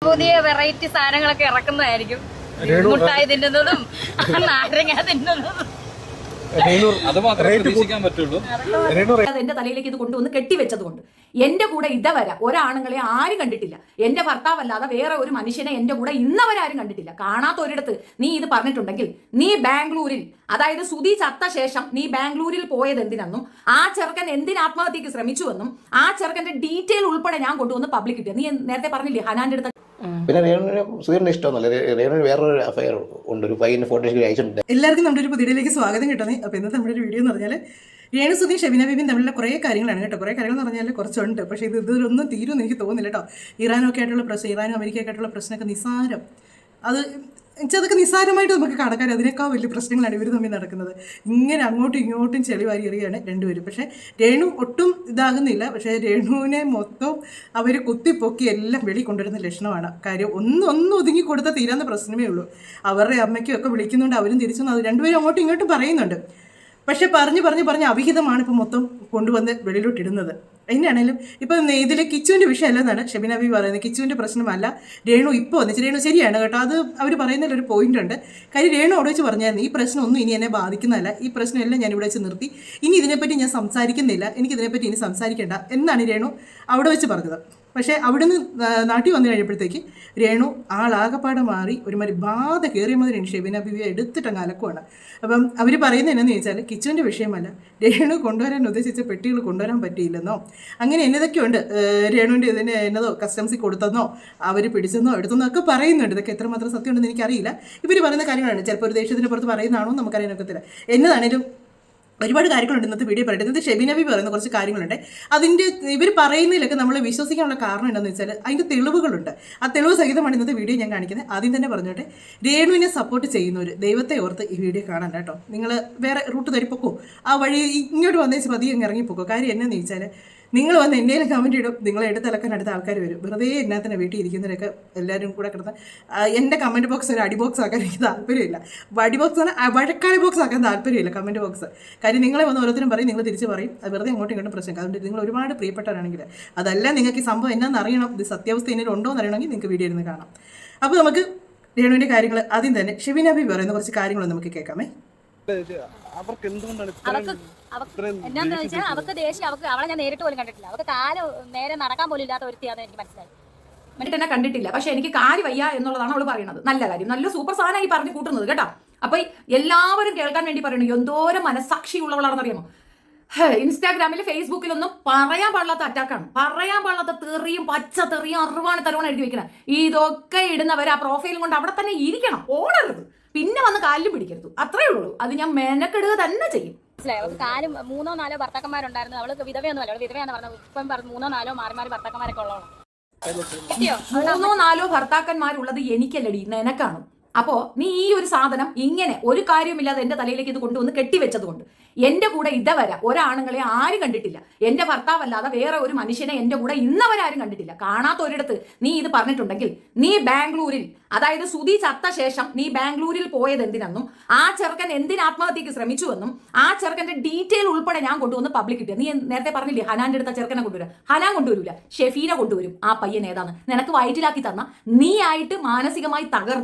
പുതിയ വെറൈറ്റി സാധനങ്ങളൊക്കെ ഇറക്കുന്നതായിരിക്കും. മുട്ടായി തിന്നുന്നതും നാരങ്ങ തിന്നുന്നതും എന്റെ തലയിലേക്ക് ഇത് കൊണ്ടുവന്ന് കെട്ടിവെച്ചതുകൊണ്ട് എന്റെ കൂടെ ഇതവരെ ഒരാണുങ്ങളെ ആരും കണ്ടിട്ടില്ല. എന്റെ ഭർത്താവല്ലാതെ വേറെ ഒരു മനുഷ്യനെ എന്റെ കൂടെ ഇന്നവരാരും കണ്ടിട്ടില്ല. കാണാത്ത ഒരിടത്ത് നീ ഇത് പറഞ്ഞിട്ടുണ്ടെങ്കിൽ നീ ബാംഗ്ലൂരിൽ, അതായത് സുധി ചത്ത ശേഷം നീ ബാംഗ്ലൂരിൽ പോയത് എന്തിനെന്നും ആ ചെറുക്കൻ എന്തിന് ആത്മഹത്യക്ക് ശ്രമിച്ചുവെന്നും ആ ചെറുക്കന്റെ ഡീറ്റെയിൽ ഉൾപ്പെടെ ഞാൻ കൊണ്ടുവന്ന് പബ്ലിക് കിട്ടിയ. നീ നേരത്തെ പറഞ്ഞില്ലേ ഹനാന്റെ അടുത്ത്. പിന്നെ രേണുവിന് സുധീറിന് ഇഷ്ടമൊന്നുമല്ല. രേണുവിന് വേറൊരു അഫയർ ഉണ്ട്, ഒരു പയ്യന്റെ ഫോട്ടോ അയച്ചിട്ടുണ്ട്. എല്ലാവർക്കും നമ്മുടെ ഒരു പുതിയയിലേക്ക് സ്വാഗതം കിട്ടുന്നത്. അപ്പോൾ ഇന്നത്തെ നമ്മുടെ ഒരു വീഡിയോ എന്ന് പറഞ്ഞാൽ രേണു സുധി ഷെബീന ബീബിയും തമ്മിലുള്ള കുറേ കാര്യങ്ങളാണ് കേട്ടോ. കുറേ കാര്യങ്ങൾ എന്ന് പറഞ്ഞാൽ കുറച്ചുണ്ട്, പക്ഷേ ഇതിലൊന്നും തീരുമെന്ന് എനിക്ക് തോന്നുന്നില്ല കേട്ടോ. ഇറാനൊക്കെ ആയിട്ടുള്ള പ്രശ്നം, ഇറാനും അമേരിക്കയൊക്കെ ആയിട്ടുള്ള പ്രശ്നമൊക്കെ നിസ്സാരം. അത് അതൊക്കെ നിസ്സാരമായിട്ട് നമുക്ക് കണക്കാൻ, അതിനേക്കാൾ വലിയ പ്രശ്നങ്ങളാണ് ഇവർ തമ്മിൽ നടക്കുന്നത്. ഇങ്ങനെ അങ്ങോട്ടും ഇങ്ങോട്ടും ചെളി വാരി എറിയാണ് രണ്ടുപേരും. പക്ഷേ രേണു ഒട്ടും ഇതാകുന്നില്ല. പക്ഷേ രേണുവിനെ മൊത്തം അവർ കുത്തിപ്പൊക്കി എല്ലാം വെളി കൊണ്ടുവരുന്ന ലക്ഷണമാണ്. കാര്യം ഒന്നും ഒതുങ്ങി കൊടുത്താൽ തീരാവുന്ന പ്രശ്നമേ ഉള്ളൂ. അവരുടെ അമ്മയ്ക്കും ഒക്കെ വിളിക്കുന്നുണ്ട്, അവരും തിരിച്ചു അത് രണ്ടുപേരും അങ്ങോട്ടും ഇങ്ങോട്ടും പറയുന്നുണ്ട്. പക്ഷെ പറഞ്ഞ് അവിഹിതമാണ് ഇപ്പം മൊത്തം കൊണ്ടുവന്ന് വെളിയിലോട്ടിടുന്നത്. അതിനാണേലും ഇപ്പം ഇതിൽ കിച്ചുവിൻ്റെ വിഷയമല്ലെന്നാണ് ഷെബീന ബീബി പറയുന്നത്. കിച്ചുവിൻ്റെ പ്രശ്നമല്ല, രേണു ഇപ്പോൾ വന്നിച്ച്. രേണു ശരിയാണ് കേട്ടോ, അത് അവർ പറയുന്നതിലൊരു പോയിന്റ് ഉണ്ട്. കാര്യം രേണു അവിടെ വെച്ച് പറഞ്ഞായിരുന്നു ഈ പ്രശ്നമൊന്നും ഇനി എന്നെ ബാധിക്കുന്നതല്ല, ഈ പ്രശ്നമെല്ലാം ഞാൻ ഇവിടെ വെച്ച് നിർത്തി, ഇനി ഇതിനെപ്പറ്റി ഞാൻ സംസാരിക്കുന്നില്ല, എനിക്കിതിനെപ്പറ്റി ഇനി സംസാരിക്കേണ്ട എന്നാണ് രേണു അവിടെ വെച്ച് പറഞ്ഞത്. പക്ഷേ അവിടുന്ന് നാട്ടിൽ വന്നു കഴിഞ്ഞപ്പോഴത്തേക്ക് രേണു ആളാകപ്പാടെ മാറി ഒരുമാതിരി ബാധ കയറിയ മാതിരി ഷെബീന ബീബിയെ എടുത്തിട്ടങ്ങ് അലക്കുവാണ്. അപ്പം അവർ പറയുന്നത് എന്നാന്ന് ചോദിച്ചാൽ കിച്ചുവിൻ്റെ വിഷയമല്ല, രേണു കൊണ്ടുവരാൻ ഉദ്ദേശിച്ച പെട്ടികൾ കൊണ്ടുവരാൻ പറ്റിയില്ലെന്നോ അങ്ങനെ എന്നതൊക്കെയുണ്ട്. രേണുവിൻ്റെ ഇതിന് എന്നതോ കസ്റ്റംസിൽ കൊടുത്തെന്നോ അവർ പിടിച്ചെന്നോ എടുത്തെന്നോ ഒക്കെ പറയുന്നുണ്ട്. ഇതൊക്കെ എത്രമാത്രം സത്യമുണ്ടെന്ന് എനിക്കറിയില്ല. ഇവർ പറയുന്ന കാര്യങ്ങളാണ്. ചിലപ്പോൾ ഒരു ദേഷ്യത്തിന് പുറത്ത് പറയുന്നതാണോ നമുക്കറിയാനൊക്കത്തില്ല. എന്നതാണേലും ഒരുപാട് കാര്യങ്ങളുണ്ട് ഇന്നത്തെ വീഡിയോ പറയുന്നത്. ഇന്നത്തെ ഷെബീന ബീബി പറയുന്ന കുറച്ച് കാര്യങ്ങളുണ്ട്. അതിൻ്റെ ഇവർ പറയുന്നതിലൊക്കെ നമ്മൾ വിശ്വസിക്കാനുള്ള കാരണം എന്താണെന്ന് വെച്ചാൽ അതിൻ്റെ തെളിവുകളുണ്ട്. ആ തെളിവ് സഹിതമാണ് ഇന്നത്തെ വീഡിയോ ഞാൻ കാണിക്കുന്നത്. ആദ്യം തന്നെ പറഞ്ഞോട്ടെ, രേണുവിനെ സപ്പോർട്ട് ചെയ്യുന്നവർ ദൈവത്തെ ഓർത്ത് ഈ വീഡിയോ കാണാൻ കേട്ടോ. നിങ്ങൾ വേറെ റൂട്ട് തരിപ്പൊക്കോ ആ വഴി ഇങ്ങോട്ട് വന്നേച്ച് പതിയെ അങ്ങ് ഇറങ്ങിപ്പോക്കോ. കാര്യം എന്നാന്ന് ചോദിച്ചാൽ നിങ്ങൾ വന്ന് എന്തെങ്കിലും കമൻറ്റ് ഇടും, നിങ്ങളെ എടുത്തിളക്കാൻ അടുത്ത ആൾക്കാർ വരും. വെറുതെ എന്നാത്തിനെ വീട്ടിൽ ഇരിക്കുന്നവരൊക്കെ എല്ലാവരും കൂടെ കിടന്ന് എൻ്റെ കമൻറ്റ് ബോക്സ് ഒരു അടി ബോക്സ് ആക്കാൻ എനിക്ക് താല്പര്യമില്ല. അടി ബോക്സ് ആണ് വഴക്കാളി ബോക്സ് ആക്കാൻ താല്പര്യമില്ല കമൻറ്റ് ബോക്സ്. കാര്യം നിങ്ങളെ വന്ന് ഓരോരുത്തരും പറയും, നിങ്ങൾ തിരിച്ച് പറയും. അത് വെറുതെ അങ്ങോട്ടും ഇങ്ങോട്ടും പ്രശ്നം. അതുകൊണ്ട് നിങ്ങൾ ഒരുപാട് പ്രിയപ്പെട്ടവരാണെങ്കിൽ അതല്ല നിങ്ങൾക്ക് ഈ സംഭവം എന്നാന്ന് അറിയണം, ഇത് സത്യാവസ്ഥ എന്നതിൽ ഉണ്ടോ എന്ന് അറിയണമെങ്കിൽ നിങ്ങൾക്ക് വീഡിയോ ഇരുന്ന് കാണാം. അപ്പോൾ നമുക്ക് രേണുവിൻ്റെ കാര്യങ്ങൾ ആദ്യം തന്നെ ഷെബീന ബീബി പറയുന്ന കുറച്ച് കാര്യങ്ങൾ നമുക്ക് കേൾക്കാമേ. അവർക്ക് എന്നാന്ന് വെച്ചാൽ അവർക്ക് ദേഷ്യം, അവളെ ഞാൻ നേരിട്ട് പോലും കണ്ടിട്ടില്ല. അവർക്ക് കാല് നേരെ നടക്കാൻ പോലും ഇല്ലാത്ത ഒരുത്തിയാന്ന് എനിക്ക് മനസ്സിലായി. എന്നെ കണ്ടിട്ടില്ല, പക്ഷെ എനിക്ക് കാര്യം വയ്യ എന്നുള്ളതാണ് അവള് പറയുന്നത്. നല്ല കാര്യം, നല്ല സൂപ്പർ സാധനമായി പറഞ്ഞു കൂട്ടുന്നത് കേട്ടോ. അപ്പൊ എല്ലാവരും കേൾക്കാൻ വേണ്ടി പറയുന്നു, എന്തോരം മനസാക്ഷി ഉള്ളവളാണെന്നറിയാമോ. ഇൻസ്റ്റാഗ്രാമിൽ ഫേസ്ബുക്കിലൊന്നും പറയാൻ പാടില്ലാത്ത അറ്റാക്കാണ്, പറയാൻ പാടില്ലാത്ത തെറിയും പച്ച തെറിയും അറിവാണ് തരുവാണ് എഴുതി വെക്കണം. ഇതൊക്കെ ഇടുന്നവർ ആ പ്രൊഫൈലും കൊണ്ട് അവിടെ തന്നെ ഇരിക്കണം, ഓടരുത്, പിന്നെ വന്ന് കാലിലും പിടിക്കരുത്. അത്രേ ഉള്ളൂ. അത് ഞാൻ മെനക്കെടുക തന്നെ ചെയ്യും. മനസ്സിലായി. അവൾക്ക് കാലും 3-4 ഭർത്താക്കന്മാരുണ്ടായിരുന്നു. അവൾക്ക് വിധവയൊന്നുമല്ല, അവൾ വിധവയാന്ന് പറഞ്ഞത്. ഇപ്പം 3-4 മാറി ഭർത്താക്കന്മാരൊക്കെ ഉള്ളതാണ്. 3-4 ഭർത്താക്കന്മാരുള്ളത് എനിക്കല്ലടി, നിനക്കാണ്. അപ്പോ നീ ഈ ഒരു സാധനം ഇങ്ങനെ ഒരു കാര്യമില്ലാതെ എന്റെ തലയിലേക്ക് ഇത് കൊണ്ടുവന്ന് കെട്ടിവെച്ചതുകൊണ്ട് എന്റെ കൂടെ ഇതവരെ ഒരാണുങ്ങളെ ആരും കണ്ടിട്ടില്ല. എന്റെ ഭർത്താവല്ലാതെ വേറെ ഒരു മനുഷ്യനെ എന്റെ കൂടെ ഇന്നവരാരും കണ്ടിട്ടില്ല. കാണാത്ത ഒരിടത്ത് നീ ഇത് പറഞ്ഞിട്ടുണ്ടെങ്കിൽ നീ ബാംഗ്ലൂരിൽ, അതായത് സുധി ചത്ത ശേഷം നീ ബാംഗ്ലൂരിൽ പോയത് എന്തിനെന്നും ആ ചെറുക്കൻ എന്തിന് ആത്മഹത്യക്ക് ശ്രമിച്ചുവെന്നും ആ ചെറുക്കന്റെ ഡീറ്റെയിൽ ഉൾപ്പെടെ ഞാൻ കൊണ്ടുവന്ന് പബ്ലിക് കിട്ടിയ. നീ നേരത്തെ പറഞ്ഞില്ലേ ഹനാന്റെ അടുത്ത ചെറുക്കനെ കൊണ്ടുവരാം. ഹനാൻ കൊണ്ടുവരില്ല, ഷെഫീന കൊണ്ടുവരും. ആ പയ്യൻ ഏതാണ് നിനക്ക് വയറ്റിലാക്കി തന്ന, നീ ആയിട്ട് മാനസികമായി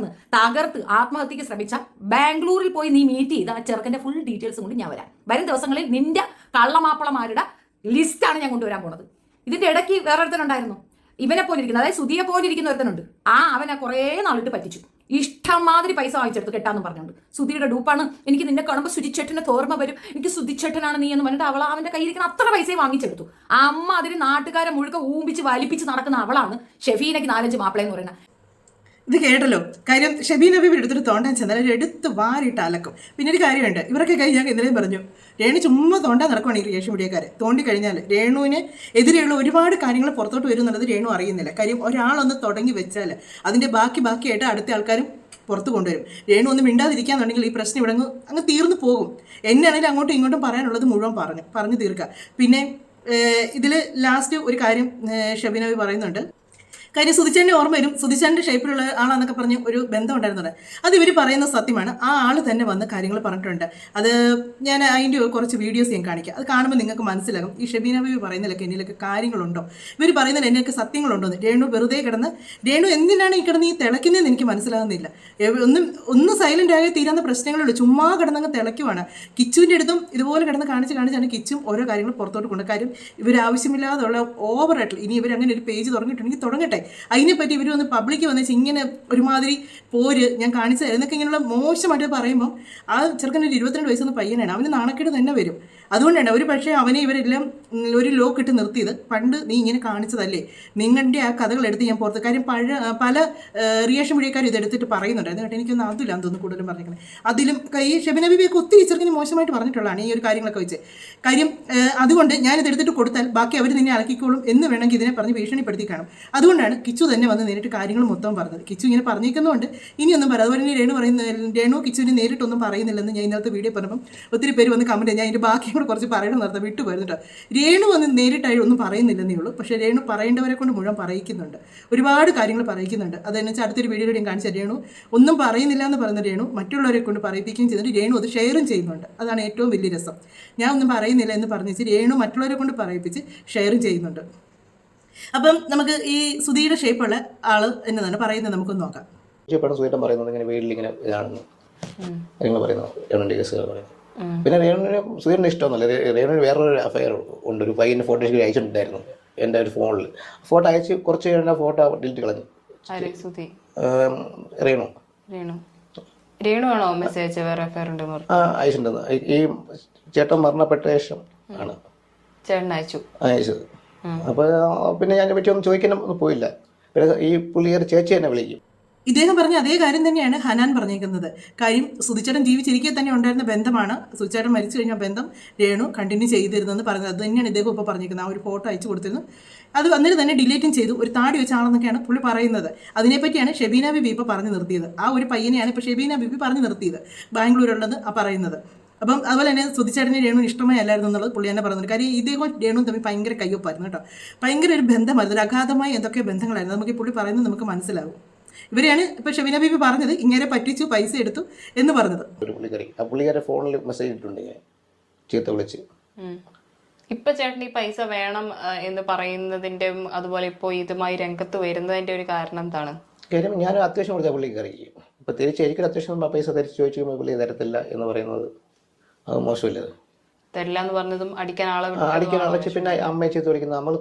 തകർത്ത് ആത്മഹത്യക്ക് ശ്രമിച്ച ബാംഗ്ലൂരിൽ പോയി നീ മീറ്റ് ചെയ്ത ആ ചെറുക്കന്റെ ഫുൾ ഡീറ്റെയിൽസും കൊണ്ട് ഞാൻ വരും ദിവസങ്ങളിൽ നിന്റെ കള്ളമാപ്പിളമാരുടെ ലിസ്റ്റാണ് ഞാൻ കൊണ്ടുവരാൻ പോണത്. ഇതിന്റെ ഇടയ്ക്ക് വേറെ ഒരുത്തനുണ്ടായിരുന്നു, ഇവനെ പോലെ ഇരിക്കുന്നത്, അതായത് സുധിയെ പോലെ ഇരിക്കുന്ന ഒരുത്തനുണ്ട്. അവനെ കുറേ നാളിട്ട് പറ്റിച്ചു, ഇഷ്ടംമാതിരി പൈസ വാങ്ങിച്ചെടുത്ത് കെട്ടാന്ന് പറഞ്ഞുകൊണ്ട്. സുധിയുടെ ഡൂപ്പാണ്, എനിക്ക് നിന്നെ കാണുമ്പോൾ സുധിച്ചേട്ടനെ ഓർമ്മ വരും, എനിക്ക് സുധിച്ചേട്ടനാണ് നീ എന്ന് പറഞ്ഞിട്ട് അവന്റെ കയ്യിരിക്കുന്ന അത്ര പൈസയെ വാങ്ങിച്ചെടുത്തു. അമ്മ അതിന് നാട്ടുകാരെ മുഴുക്ക ഊമ്പിച്ച് വലിപ്പിച്ച് നടക്കുന്ന അവളാണ് ഷെഫീനയ്ക്ക് 4-5 മാപ്പിളയെന്ന് പറയുന്നത്. ഇത് കേട്ടല്ലോ. കാര്യം ഷെബീന ബീബി എടുത്തിട്ട് തോണ്ടാൻ ചെന്നാൽ അവർ എടുത്ത് വാരിയിട്ട് അലക്കും. പിന്നെ ഒരു കാര്യമുണ്ട്, ഇവരൊക്കെ കഴിഞ്ഞ് ഞാൻ ഇന്നലെയും പറഞ്ഞു, രേണു ചുമ്മാ തോണ്ടാൻ നടക്കുവാണ് ഈ റിയേഷൻ മീഡിയക്കാരെ. തോണ്ടിക്കഴിഞ്ഞാൽ രേണുവിന് എതിരെയുള്ള ഒരുപാട് കാര്യങ്ങൾ പുറത്തോട്ട് വരും എന്നുള്ളത് രേണു അറിയുന്നില്ല. കാര്യം ഒരാളൊന്ന് തുടങ്ങി വെച്ചാൽ അതിൻ്റെ ബാക്കിയായിട്ട് അടുത്ത ആൾക്കാരും പുറത്ത് കൊണ്ടുവരും. രേണു ഒന്ന് മിണ്ടാതിരിക്കാന്നുണ്ടെങ്കിൽ ഈ പ്രശ്നം ഇവിടെ അങ്ങ് തീർന്നു പോകും. എന്നാണെങ്കിലും അങ്ങോട്ടും ഇങ്ങോട്ടും പറയാനുള്ളത് മുഴുവൻ പറഞ്ഞു തീർക്കുക. പിന്നെ ഇതിൽ ലാസ്റ്റ് ഒരു കാര്യം ഷെബീന ബീബി പറയുന്നുണ്ട്. കാര്യം സുധിച്ചേൻ്റെ ഓർമ്മ വരും. സുധിച്ചേൻ്റെ ഷേപ്പിലുള്ള ആളാന്നൊക്കെ പറഞ്ഞ് ഒരു ബന്ധം ഉണ്ടായിരുന്നത്. അത് ഇവർ പറയുന്ന സത്യമാണ്. ആ ആൾ തന്നെ വന്ന് കാര്യങ്ങൾ പറഞ്ഞിട്ടുണ്ട്. അത് ഞാൻ അതിൻ്റെ കുറച്ച് വീഡിയോസ് ഞാൻ കാണിക്കാം. അത് കാണുമ്പോൾ നിങ്ങൾക്ക് മനസ്സിലാകും ഈ ഷെബീന ബീവി പറയുന്നതിലൊക്കെ എന്നിലൊക്കെ കാര്യങ്ങളുണ്ടോ, ഇവർ പറയുന്നതിൽ എന്നൊക്കെ സത്യങ്ങളുണ്ടോ എന്ന്. രേണു വെറുതെ കിടന്ന് രേണു എന്തിനാണ് ഈ കിടന്ന് ഈ തിളയ്ക്കുന്നതെന്ന് എനിക്ക് മനസ്സിലാകുന്നില്ല. ഒന്ന് സൈലൻ്റ് ആയി തീരാവുന്ന പ്രശ്നങ്ങളുള്ളൂ. ചുമ്മാ കിടന്നങ്ങ് തിളയ്ക്കുവാണ്. കിച്ചുവിൻ്റെ അടുത്തും ഇതുപോലെ കിടന്ന് കാണിച്ചാണ് കിച്ചും ഓരോ കാര്യങ്ങൾ പുറത്തോട്ട് കൊണ്ട്. കാര്യം ഇവരാവശ്യമില്ലാതുള്ള ഓവറായിട്ട് ഇനി ഇവരങ്ങനെ ഒരു പേജ് തുടങ്ങിയിട്ടുണ്ടെങ്കിൽ തുടങ്ങട്ടെ. അതിനെപ്പറ്റി ഇവർ വന്ന് പബ്ലിക്ക് വന്നിച്ച് ഇങ്ങനെ ഒരുമാതിരി പോര് ഞാൻ കാണിച്ചത് എന്നൊക്കെ ഇങ്ങനെയുള്ള മോശമായിട്ട് പറയുമ്പം ആ ചെറുക്കൻ ഒരു 22 വയസ്സൊന്ന് പയ്യനാണ്. അവന് നാണക്കേട് തന്നെ വരും. അതുകൊണ്ടാണ് ഒരു പക്ഷേ അവനെ ഇവരെല്ലാം ഒരു ലോക്ക് ഇട്ട് നിർത്തിയത്. പണ്ട് നീ ഇങ്ങനെ കാണിച്ചതല്ലേ, നിങ്ങളുടെ ആ കഥകൾ എടുത്ത് ഞാൻ പുറത്ത്. കാര്യം പല റിയാക്ഷൻ വീഡിയോക്കാരും ഇതെടുത്തിട്ട് പറയുന്നുണ്ടായിരുന്നു കേട്ടോ. എനിക്കൊന്നും അതില്ലാന്ന് തോന്നുന്നു കൂടുതലും പറഞ്ഞിരിക്കുന്നത്. അതിലും ഈ ഷെബീന ബീബിയൊക്കെ ഒത്തിരി ചെറുക്കിന് മോശമായിട്ട് പറഞ്ഞിട്ടുള്ളതാണ് ഈ ഒരു കാര്യങ്ങളൊക്കെ വെച്ച്. കാര്യം അതുകൊണ്ട് ഞാനിത് എടുത്തിട്ട് കൊടുത്താൽ ബാക്കി അവർ നിന്നെ അലക്കിക്കോളും എന്ന് വേണമെങ്കിൽ ഇതിനെ പറഞ്ഞ് ഭീഷണിപ്പെടുത്തി കാണും. അതുകൊണ്ടാണ് കിച്ചു തന്നെ വന്ന് നേരിട്ട് കാര്യങ്ങൾ മൊത്തം പറഞ്ഞത്. കിച്ചു ഇങ്ങനെ പറഞ്ഞിരിക്കുന്നതുകൊണ്ട് ഇനിയൊന്നും പറയാം. അതുപോലെ തന്നെ രേണു കിച്ചുവിനെ നേരിട്ടൊന്നും പറയുന്നില്ലെന്ന് ഞാൻ ഇന്നത്തെ വീഡിയോ പറഞ്ഞപ്പം ഒത്തിരി പേര് വന്ന് കമൻറ്റ്. ഞാൻ ഇതിൻ്റെ ബാക്കി കൂടെ കുറച്ച് പറയണം നടത്താൻ വിട്ടുപോയിരുന്നു കേട്ടോ. രേണു വന്ന് നേരിട്ടായി ഒന്നും പറയുന്നില്ലെന്നേ ഉള്ളൂ. പക്ഷേ രേണു പറയേണ്ടവരെ കൊണ്ട് മുഴുവൻ പറയിക്കുന്നുണ്ട്. ഒരുപാട് കാര്യങ്ങൾ പറയിക്കുന്നുണ്ട്. അതെന്ന് വെച്ചാൽ അടുത്തൊരു വീഡിയോയിൽ ഞാൻ കാണിച്ച രേണു ഒന്നും പറയുന്നില്ല എന്ന് പറയുന്ന രേണു മറ്റുള്ളവരെ കൊണ്ട് പറയിപ്പിക്കുകയും ചെയ്തിട്ട് രേണു അത് ഷെയറും ചെയ്യുന്നുണ്ട്. അതാണ് ഏറ്റവും വലിയ രസം. ഞാൻ ഒന്നും പറയുന്നില്ല എന്ന് പറഞ്ഞിട്ട് രേണു മറ്റുള്ളവരെ കൊണ്ട് പറയിപ്പിച്ച് ഷെയറും ചെയ്യുന്നുണ്ട്. അപ്പം നമുക്ക് ഈ സുധിയുടെ ഷേപ്പുള്ള ആള് എന്നതാണ് പറയുന്നത്. നമുക്കൊന്ന് നോക്കാം. സുധീരൻ പറയുന്നത് ഇങ്ങനെ വീട്ടിലിങ്ങനെ ഇതാണെന്ന് കാര്യങ്ങൾ പറയുന്നു. രേണുവിൻ്റെ കേസുകൾ പറയുന്നു. പിന്നെ രേണുവിന് സുധീരന് ഇഷ്ടമൊന്നുമില്ല. രേണുവിന് വേറൊരു അഫയർ ഉണ്ട്. ഒരു പയ്യൻ്റെ ഫോട്ടോ എനിക്ക് അയച്ചിട്ടുണ്ടായിരുന്നു എൻ്റെ ഒരു ഫോണിൽ. ഫോട്ടോ അയച്ച് കുറച്ച് കഴിഞ്ഞ ഫോട്ടോ ഡിലീറ്റ് കളഞ്ഞു. രേണു ആണോ മെസ്സേജ് അയച്ച വേറെ അഫയർ ഉണ്ടെന്ന് പറഞ്ഞു? അയച്ചിട്ടുണ്ടെന്ന്. ഈ ചേട്ടൻ മരണപ്പെട്ട ശേഷം ആണ് ചേട്ടൻ അയച്ചത്. അപ്പോൾ പിന്നെ ഞാൻ പറ്റി ഒന്നും ചോദിക്കാനൊന്നും പോയില്ല. പിന്നെ ഈ പുള്ളിക്കാരി ചേച്ചി എന്നെ വിളിക്കും. ഇദ്ദേഹം പറഞ്ഞ അതേ കാര്യം തന്നെയാണ് ഹനാൻ പറഞ്ഞേക്കുന്നത്. കാര്യം സുധിച്ചേട്ടൻ ജീവിച്ചിരിക്കെ തന്നെ ഉണ്ടായിരുന്ന ബന്ധമാണ്. സുധിച്ചേട്ടൻ മരിച്ചു കഴിഞ്ഞ ബന്ധം രേണു കണ്ടിന്യൂ ചെയ്തിരുന്നെന്ന് പറഞ്ഞത്. അത് തന്നെയാണ് ഇദ്ദേഹം ഇപ്പോൾ പറഞ്ഞിരിക്കുന്നത്. ആ ഒരു ഫോട്ടോ അയച്ചു കൊടുത്തിരുന്നു. അത് അന്നേരം തന്നെ ഡിലീറ്റും ചെയ്തു. ഒരു താടി വെച്ച ആളെന്നൊക്കെയാണ് പുള്ളി പറയുന്നത്. അതിനെപ്പറ്റിയാണ് ഷെബീന ബിബി ഇപ്പോൾ പറഞ്ഞു നിർത്തിയത്. ആ ഒരു പയ്യനെയാണ് ഇപ്പോൾ ഷെബീന ബിബി പറഞ്ഞു നിർത്തിയത്, ബാംഗ്ലൂരുള്ളത് ആ പറയുന്നത്. അപ്പം അതുപോലെ തന്നെ സുധിച്ചേട്ടന് രേണു ഇഷ്ടമായി അല്ലായിരുന്നു എന്നുള്ളത് പുള്ളി തന്നെ പറയുന്നത്. കാര്യം ഇദ്ദേഹം രേണു തമ്മിൽ ഭയങ്കര കയ്യൊപ്പായിരുന്നു കേട്ടോ. ഭയങ്കര ഒരു ബന്ധമായിരുന്നു. ഒരു അഗാധമായ എന്തൊക്കെ ബന്ധങ്ങളായിരുന്നു. നമുക്ക് ഈ പുള്ളി പറയുന്നത് നമുക്ക് മനസ്സിലാവും. ഇവരെയാണ് ഇപ്പൊ ഷെബീന ബീബി പറഞ്ഞത് ഇങ്ങനെ പറ്റിച്ചു പൈസ എടുത്തു എന്ന് പറഞ്ഞത്. ഒരു പുള്ളിക്കാരെ ഫോണിൽ മെസ്സേജ് ഇട്ടുണ്ട് ചീത്ത വിളിച്ച്. ഇപ്പൊ ചേട്ടൻ ഈ പൈസ വേണം എന്ന് പറയുന്നതിന്റെ അതുപോലെ ഇപ്പോ ഇതുമായി രംഗത്ത് വരുന്നതിന്റെ ഒരു കാരണം എന്താണ്? കാര്യം ഞാൻ അത്യാവശ്യം കൊടുത്താൽ പുള്ളിക്കാരി ഇപ്പൊ തിരിച്ച് എനിക്കൊരു അത്യാവശ്യം പൈസ തിരിച്ച് ചോദിക്കുമ്പോൾ പുള്ളി തരത്തില്ല എന്ന് പറയുന്നത് അത് മോശമില്ലത്. തരില്ല എന്ന് പറഞ്ഞതും അടിക്കാൻ ആളെ പിന്നെ അമ്മയെ ചെയ്ത് വിളിക്കുന്നത് നമ്മൾ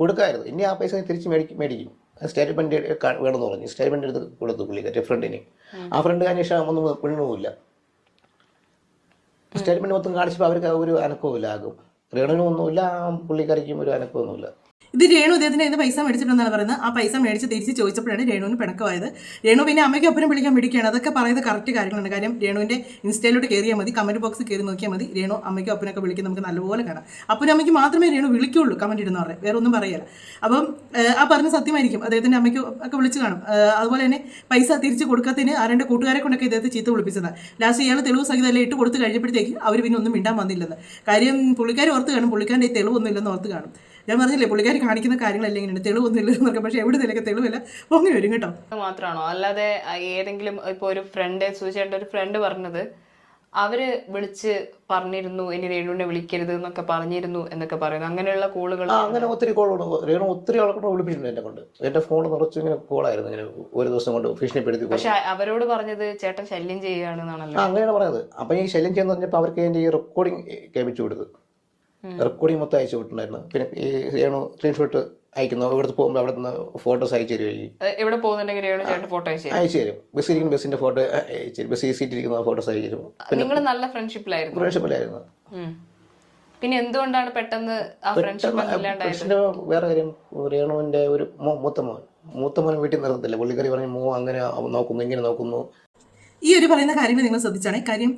കൊടുക്കായിരുന്നു. ഇനി ആ പൈസ തിരിച്ച് മേടിക്കും. സ്റ്റേറ്റ്മെന്റ് വേണമെന്ന് പറഞ്ഞു. സ്റ്റേറ്റ്മെന്റ് എടുത്ത് കൊടുത്തു പുള്ളിക്കാരി ഫ്രണ്ടിന്. ആ ഫ്രണ്ട് അന്വേഷണം ഒന്നും പെണ്ണുമില്ല. സ്റ്റേറ്റ്മെന്റ് മൊത്തം കാണിച്ചപ്പോൾ അവർക്ക് ഒരു അനക്കവുമില്ല. ആകും രേണുവിനും ഒന്നുമില്ല, ആ പുള്ളിക്കാരിക്കും ഒരു അനക്കമൊന്നുമില്ല. ഇത് രേണു ഇദ്ദേഹത്തിന് ഇന്ന് പൈസ മേടിച്ചിട്ടുണ്ടെന്നാണ് പറയുന്നത്. ആ പൈസ മേടിച്ച് തിരിച്ച് ചോദിച്ചപ്പോഴാണ് രേണുവിന് പിണക്കമായത്. രേണു പിന്നെ അമ്മയ്ക്ക് ഒപ്പരം വിളിക്കാൻ പിടിക്കുകയാണ്. അതൊക്കെ പറയുന്നത് കറക്റ്റ് കാര്യങ്ങളുണ്ട്. കാര്യം രേണുവിൻ്റെ ഇൻസ്റ്റയിലോട്ട് കയറിയാൽ മതി, കമൻറ്റ് ബോക്സിൽ കയറി നോക്കിയാൽ മതി. രേണു അമ്മയ്ക്ക് ഒപ്പനൊക്കെ വിളിക്കും, നമുക്ക് നല്ലപോലെ കാണാം. അപ്പനും അമ്മയ്ക്ക് മാത്രമേ രേണു വിളിക്കുള്ളൂ കമൻറ്റ് ഇടുന്ന പറയാം, വേറെ ഒന്നും പറയല്ല. അപ്പം ആ പറഞ്ഞ സത്യമായിരിക്കും. അദ്ദേഹത്തിൻ്റെ അമ്മയ്ക്ക് ഒക്കെ വിളിച്ച് കാണും. അതുപോലെ തന്നെ പൈസ തിരിച്ച് കൊടുക്കാത്തതിന് ആരുടെ കൂട്ടുകാരെ കൊണ്ടൊക്കെ ഇദ്ദേഹത്തെ ചീത്ത വിളിപ്പിച്ചതാണ്. ലാസ്റ്റ് ഇയാൾ തെളിവ് സഹിതമല്ലേ ഇട്ട് കൊടുത്ത് കഴിഞ്ഞപ്പോഴത്തേക്ക് അവർ പിന്നെ ഒന്നും മിണ്ടാൻ വന്നില്ലെന്ന്. കാര്യം പുള്ളിക്കാർ ഓർത്ത് കാണും, പുള്ളിക്കാരുടെ തെളിവൊന്നും ഇല്ലെന്ന് ഓർത്ത് കാണും. ഞാൻ പറഞ്ഞില്ലേ പുള്ളിക്കാർ കാണിക്കുന്ന കാര്യങ്ങളെല്ലാം ഇങ്ങനെയാണ്, തെളിവൊന്നും ഇല്ലെന്ന് നോക്കാം. പക്ഷേ എവിടെ നിലയ്ക്ക് തെളിവില്ല പൊങ്ങി വരും കേട്ടോ. മാത്രമാണോ അല്ലാതെ ഏതെങ്കിലും ഇപ്പോൾ ഒരു ഫ്രണ്ട് സൂചിച്ചേട്ട ഒരു ഫ്രണ്ട് പറഞ്ഞത് അവര് വിളിച്ച് പറഞ്ഞിരുന്നു ഇനി രേണുവിനെ വിളിക്കരുത് എന്നൊക്കെ പറഞ്ഞിരുന്നു എന്നൊക്കെ പറയുന്നു. അങ്ങനെയുള്ള കോളുകൾ അങ്ങനെ ഒത്തിരി കോളുണ്ട്. രേണു ഒത്തിരി ആൾക്കൂടെ വിളിപ്പിച്ചിട്ടുണ്ട് എന്നെ കൊണ്ട്. എന്റെ ഫോൺ നിറച്ച് ഇങ്ങനെ കോളായിരുന്നു ഇങ്ങനെ ഒരു ദിവസം കൊണ്ട് ഭീഷണിപ്പെടുത്തി. പക്ഷെ അവരോട് പറഞ്ഞത് ചേട്ടൻ ശല്യം ചെയ്യുകയാണെന്നാണല്ലോ. അങ്ങനെയാണ് പറഞ്ഞത്. അപ്പൊ ഈ ശല്യം ചെയ്യുന്ന പറഞ്ഞപ്പോൾ അവർക്ക് എന്റെ ഈ റെക്കോർഡിങ് കേൾപ്പിച്ചു കൊടുത്തു. റെക്കോർഡിങ് മൊത്തം അയച്ചു വിട്ടിട്ടുണ്ടായിരുന്നു. പിന്നെ ഈ രേണു സ്ക്രീൻഷോട്ട് അയക്കുന്നു. ഇവിടുത്തെ പോകുമ്പോൾ അവിടെ നിന്ന് ഫോട്ടോസ് അയച്ചു തരുവഴി എവിടെ പോകുന്നുണ്ടെങ്കിൽ രേണു ചേട്ടൻ ഫോട്ടോ അയച്ചു തരും. ബസ്സിരിക്കുന്ന ബസ്സിന്റെ ഫോട്ടോ അയച്ചു തരും. ബസ് സീറ്റിരിക്കുന്ന ഫോട്ടോസ് അയച്ചു തരും. നിങ്ങൾ നല്ല ഫ്രണ്ട്ഷിപ്പിലായിരുന്നു. പിന്നെ എന്തുകൊണ്ടാണ് പെട്ടെന്ന് ആ ഫ്രണ്ട്ഷിപ്പ് വേറെ കാര്യം, രേണുവിന്റെ ഒരു മൂത്ത മോൻ വീട്ടിൽ നിർത്തത്തില്ല. പുള്ളിക്കാരി പറഞ്ഞു അങ്ങനെ നോക്കുന്നു ഇങ്ങനെ നോക്കുന്നു. ഈ ഒരു പറയുന്ന കാര്യങ്ങൾ നിങ്ങൾ ശ്രദ്ധിച്ചാണ്. കാര്യം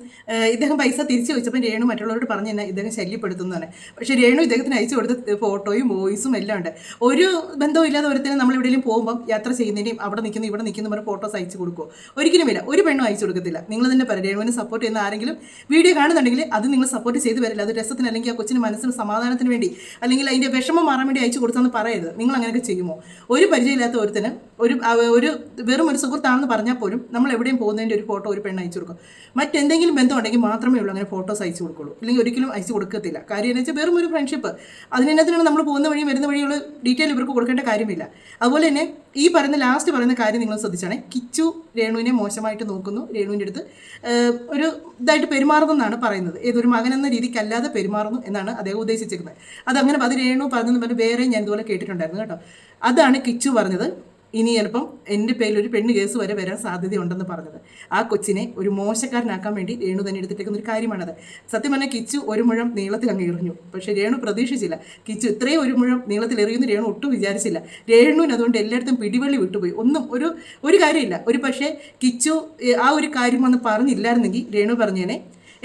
ഇദ്ദേഹം പൈസ തിരിച്ചു വെച്ചപ്പോൾ രേണു മറ്റുള്ളവരോട് പറഞ്ഞു തന്നെ ഇദ്ദേഹം ശല്യപ്പെടുത്തുന്നതാണ്. പക്ഷേ രേണു ഇദ്ദേഹത്തിന് അയച്ചു കൊടുത്ത ഫോട്ടോയും വോയിസും എല്ലാം ഉണ്ട്. ഒരു ബന്ധവും ഇല്ലാതെ ഒരുത്തരും നമ്മൾ എവിടെയെങ്കിലും പോകുമ്പോൾ യാത്ര ചെയ്യുന്നതിൻ്റെയും അവിടെ നിൽക്കുന്നു ഇവിടെ നിൽക്കുന്നു പറഞ്ഞ ഫോട്ടോസ് അയച്ചു കൊടുക്കുമോ? ഒരിക്കലുമില്ല. ഒരു പെണ്ണും അയച്ചു കൊടുക്കത്തില്ല. നിങ്ങൾ തന്നെ പറയും. രേണുവിനെ സപ്പോർട്ട് ചെയ്യുന്ന ആരെങ്കിലും വീഡിയോ കാണുന്നുണ്ടെങ്കിൽ അത് നിങ്ങൾ സപ്പോർട്ട് ചെയ്ത് വരില്ല. അത് രസത്തിന് അല്ലെങ്കിൽ ആ കൊച്ചിന് മനസ്സിന് സമാധാനത്തിന് വേണ്ടി അല്ലെങ്കിൽ അതിൻ്റെ വിഷമം മാറാൻ വേണ്ടി അയച്ചു കൊടുത്തെന്ന് പറയരുത്. നിങ്ങൾ അങ്ങനെയൊക്കെ ചെയ്യുമോ? ഒരു പരിചയമില്ലാത്ത ഒരുത്തിന് ഒരു വെറും ഒരു സുഹൃത്താണെന്ന് പറഞ്ഞാൽ പോലും നമ്മൾ എവിടെയും പോകുന്നതിൻ്റെ ഒരു ഫോട്ടോ ഒരു പെണ്ണ് അയച്ചു കൊടുക്കും. മറ്റെന്തെങ്കിലും ബന്ധം ഉണ്ടെങ്കിൽ മാത്രമേ ഉള്ളൂ അങ്ങനെ ഫോട്ടോസ് അയച്ചു കൊടുക്കുള്ളൂ. അല്ലെങ്കിൽ ഒരിക്കലും അയച്ചു കൊടുക്കത്തില്ല. കാര്യം എന്ന് വെച്ചാൽ വെറും ഒരു ഫ്രണ്ട്ഷിപ്പ്. അതിനകത്തിനാണ് നമ്മൾ പോകുന്ന വഴിയും വരുന്ന വഴിയുള്ള ഡീറ്റെയിൽ ഇവർക്ക് കൊടുക്കേണ്ട കാര്യമില്ല. അതുപോലെ തന്നെ ഈ ലാസ്റ്റ് പറയുന്ന കാര്യം നിങ്ങൾ ശ്രദ്ധിച്ചാണ്. കിച്ചു രേണുവിനെ മോശമായിട്ട് നോക്കുന്നു, രേണുവിൻ്റെ അടുത്ത് ഒരു ഇതായിട്ട് പെരുമാറുന്നു എന്നാണ് പറയുന്നത്. ഏതൊരു മകനെന്ന രീതിക്കല്ലാതെ പെരുമാറുന്നു എന്നാണ് അദ്ദേഹം ഉദ്ദേശിച്ചിരിക്കുന്നത്. അതങ്ങനെ അത് രേണു പറഞ്ഞെന്ന് പറഞ്ഞ് വേറെ ഞാൻ ഇതുപോലെ കേട്ടിട്ടുണ്ടായിരുന്നു കേട്ടോ. അതാണ് കിച്ചു പറഞ്ഞത്. ഇനി ചിലപ്പം എൻ്റെ പേരിൽ ഒരു പെണ്ണ് കേസ് വരെ വരാൻ സാധ്യതയുണ്ടെന്ന് പറഞ്ഞത്. ആ കൊച്ചിനെ ഒരു മോശക്കാരനാക്കാൻ വേണ്ടി രേണു തന്നെ എടുത്തിട്ടേക്കുന്ന ഒരു കാര്യമാണത്. സത്യം പറഞ്ഞാൽ കിച്ചു ഒരു മുഴം നീളത്തിൽ അങ്ങ് എറിഞ്ഞു. പക്ഷേ രേണു പ്രതീക്ഷിച്ചില്ല കിച്ചു ഇത്രയും ഒരു മുഴം നീളത്തിൽ എറിയുമെന്ന് രേണു ഒട്ടും വിചാരിച്ചില്ല. രേണുവിന് അതുകൊണ്ട് എല്ലായിടത്തും പിടിവള്ളി വിട്ടുപോയി. ഒന്നും ഒരു കാര്യമില്ല. ഒരു പക്ഷേ കിച്ചു ആ ഒരു കാര്യം വന്ന് പറഞ്ഞില്ലായിരുന്നെങ്കിൽ രേണു പറഞ്ഞേനെ